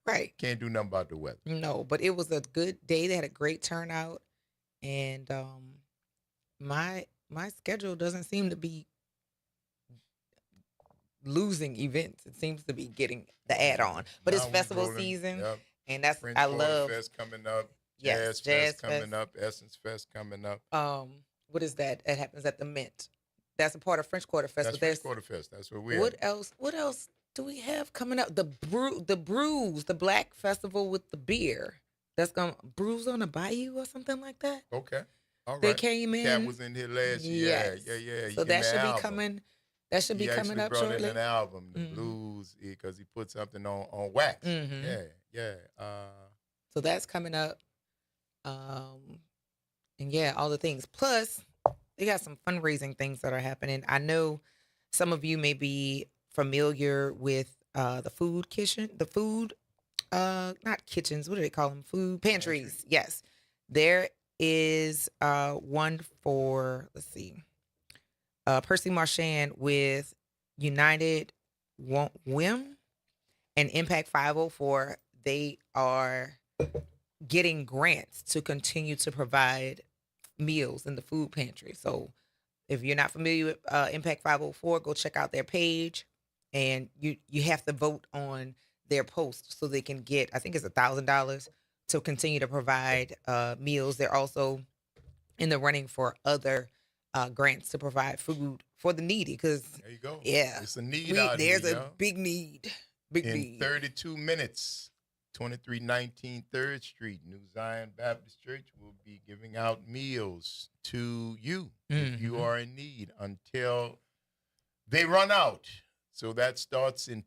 right. Can't do nothing about the weather. No, but it was a good day. They had a great turnout. And my schedule doesn't seem to be losing events. It seems to be getting the add-on. But it's Now we festival rolling. season. Yep. And that's French I Quarter love Fest coming up. Yes, Jazz Fest Jazz coming Fest. up. Essence Fest coming up. What is that? It happens at the Mint. That's a part of French Quarter Fest. That's but there's French Quarter Fest. That's where we're what else? What else do we have coming up? The Brews, the Black Festival with the beer. That's gonna Brews on the Bayou or something like that. Okay. All right. They came in. Cat was in here last year. Yes. Yeah. So that should be coming. That should be he coming actually up brought shortly. in an album, the blues, because he put something on wax. Mhm. Yeah. So that's coming up. And yeah, all the things. Plus, they got some fundraising things that are happening. I know some of you may be familiar with the food kitchen, not kitchens, what do they call them? Food pantries. Yes. There is one for, let's see, Percy Marchand with United WIM and Impact 504. They are getting grants to continue to provide meals in the food pantry. So if you're not familiar with Impact 504, go check out their page, and you have to vote on their post so they can get, I think it's $1,000 to continue to provide meals. They're also in the running for other grants to provide food for the needy, because there you go. Yeah, It's a need out here, there's a y'all. big need. In 32 minutes, 2319 3rd Street, New Zion Baptist Church will be giving out meals to you if you are in need until they run out. So that starts in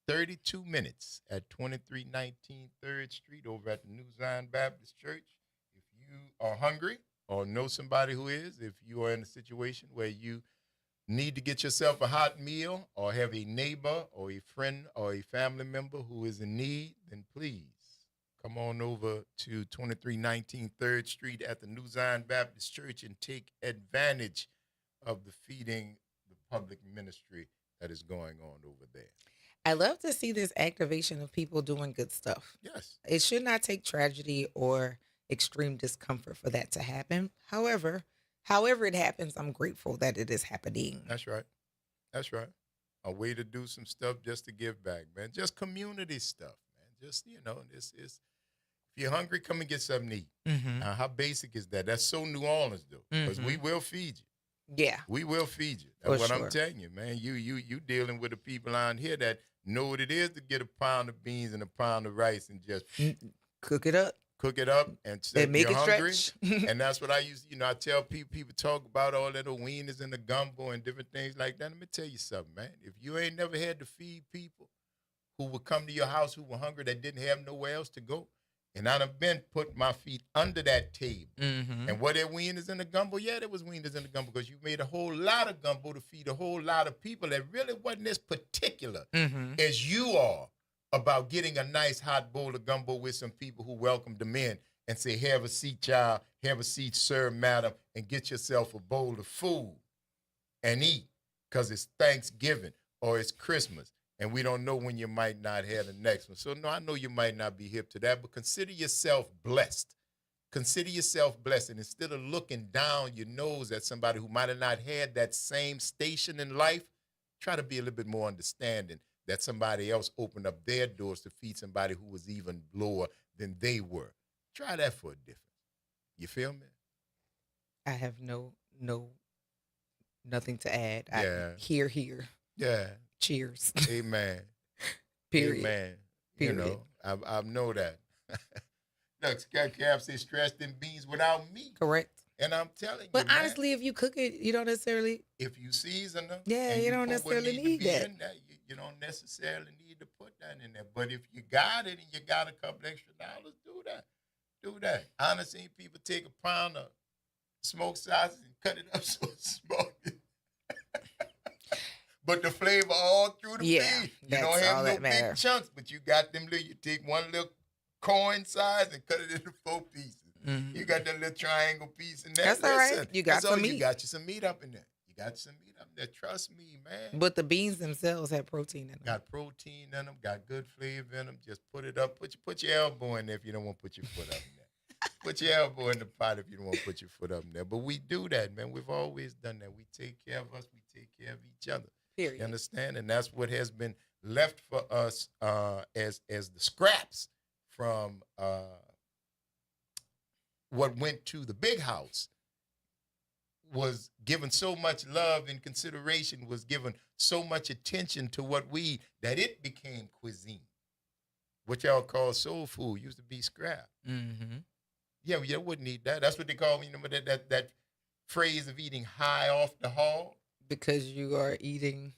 32 minutes at 2319 3rd Street over at the New Zion Baptist Church. If you are hungry or know somebody who is, if you are in a situation where you need to get yourself a hot meal or have a neighbor or a friend or a family member who is in need, then please come on over to 2319 3rd Street at the New Zion Baptist Church and take advantage of the feeding the public ministry that is going on over there. I love to see this activation of people doing good stuff. Yes. It should not take tragedy or extreme discomfort for that to happen. However it happens, I'm grateful that it is happening. That's right. That's right. A way to do some stuff just to give back, man. Just community stuff, man. Just, this is, if you're hungry, come and get something to eat. Mhm. Now, how basic is that? That's so New Orleans, though, because we will feed you. Yeah. We will feed you. That's For what sure. I'm telling you, man. You dealing with the people out here that know what it is to get a pound of beans and a pound of rice and just cook it up. Cook it up and say And make you're it hungry. stretch. And that's what I used I tell people talk about all that wieners and the gumbo and different things like that. Let me tell you something, man. If you ain't never had to feed people who would come to your house who were hungry that didn't have nowhere else to go, and I done been putting my feet under that table. Mhm. And were there wieners in the gumbo? Yeah, there was wieners in the gumbo because you made a whole lot of gumbo to feed a whole lot of people that really wasn't as particular Mhm. as you are about getting a nice hot bowl of gumbo with some people who welcomed them in and say, have a seat, child, have a seat, sir, madam, and get yourself a bowl of food and eat because it's Thanksgiving or it's Christmas. And we don't know when you might not have the next one. So, no, I know you might not be hip to that, but consider yourself blessed. Consider yourself blessed. And instead of looking down your nose at somebody who might have not had that same station in life, try to be a little bit more understanding that somebody else opened up their doors to feed somebody who was even lower than they were. Try that for a difference. You feel me? I have nothing to add. Yeah. Here. Yeah. Cheers. Amen. Period. Amen. Period. You know, I know that. Look, Cap says scratch them beans without meat. Correct. And I'm telling you, But man, honestly, if you cook it, you don't necessarily. if you season them, Yeah, and you don't put what necessarily to need be that. in there, you don't necessarily need to put that in there. But if you got it and you got a couple extra dollars, do that. Do that. I done seen people take a pound of smoked sausage and cut it up so it's smoky. But the flavor all through the beef. You that's don't have all no that matter. big chunks, but you got them little, you take one little coin size and cut it into 4 pieces. Mhm. You got that little triangle piece in there. That's all right. Listen, You got that's some all, You meat. got you some meat up in there. You got some meat up there. Trust me, man. But the beans themselves have protein in them. Got protein in them, got good flavor in them. Just put it up. Put your elbow in there if you don't want to put your foot up in there. Put your elbow in the pot if you don't want to put your foot up in there. But we do that, man. We've always done that. We take care of us. We take care of each other. Period. You understand? And that's what has been left for us as the scraps from what went to the big house was given so much love and consideration, was given so much attention to what we, that it became cuisine. What y'all call soul food used to be scrap. Mm-hmm. Yeah, you wouldn't eat that. That's what they call, you know, that phrase of eating high off the hog. Because you are eating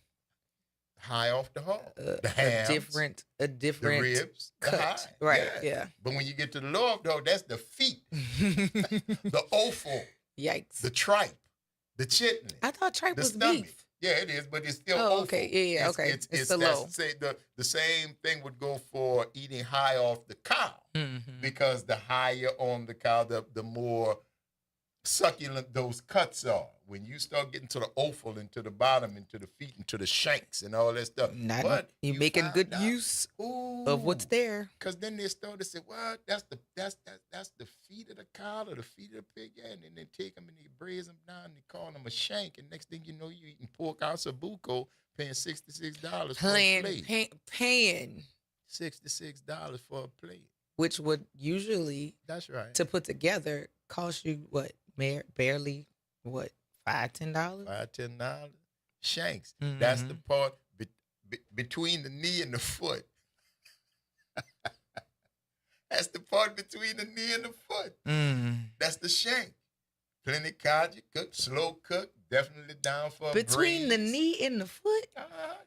High off the hog. The a hams, different the ribs, the cut. high. Right, yeah. But when you get to the lower of the hog, that's the feet, the offal, Yikes. the tripe, the chitney. I thought tripe the was stomach. beef. Yeah, it is, but it's still Oh, offal. okay. Yeah, It's- okay. It's It's the that's low. the same thing would go for eating high off the cow, Mm-hmm. because the higher on the cow, the more succulent those cuts are. When you start getting to the offal and to the bottom and to the feet and to the shanks and all that stuff, but You're making good use of what's there. because then they start to say, "Well, that's the feet of the cow or the feet of the pig," yeah, and then they take them and they braise them down and they call them a shank, and next thing you know, you eating pork ossobuco, paying $66 for a plate. Paying $66 for a plate. which would usually, That's right. to put together, cost you what? Barely what? $5-10? $5-10 shanks. That's the Mhm. part between the knee and the foot. That's the part between the knee and the foot. That's the shank. Plenty codgy, cooked, slow cooked, definitely down for a Between the braise. knee and the foot?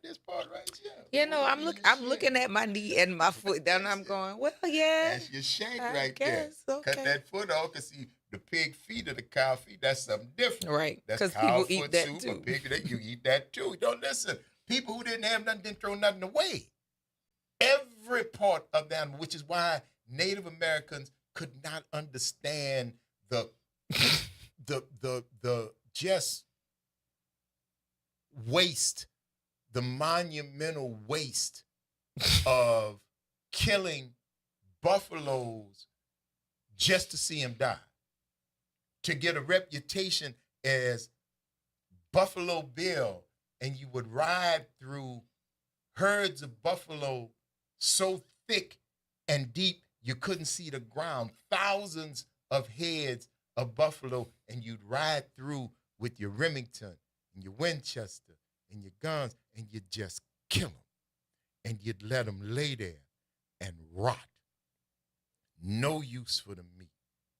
This part right here. Yeah, no, I'm looking at my knee and my foot, and I'm going, well, yeah. That's your shank I right guess, there. okay. Cut that foot off, because see, the pig feet or the cow feet, that's something different. Right, That's 'cause cow people eat foot that soup, too. or pig, you eat that too. Don't listen. People who didn't have nothing didn't throw nothing away. Every part of the animal, which is why Native Americans could not understand the just waste, the monumental waste of killing buffaloes just to see them die, to get a reputation as Buffalo Bill, and you would ride through herds of buffalo so thick and deep you couldn't see the ground, thousands of heads of buffalo, and you'd ride through with your Remington and your Winchester and your guns, and you'd just kill them, and you'd let them lay there and rot. No use for the meat.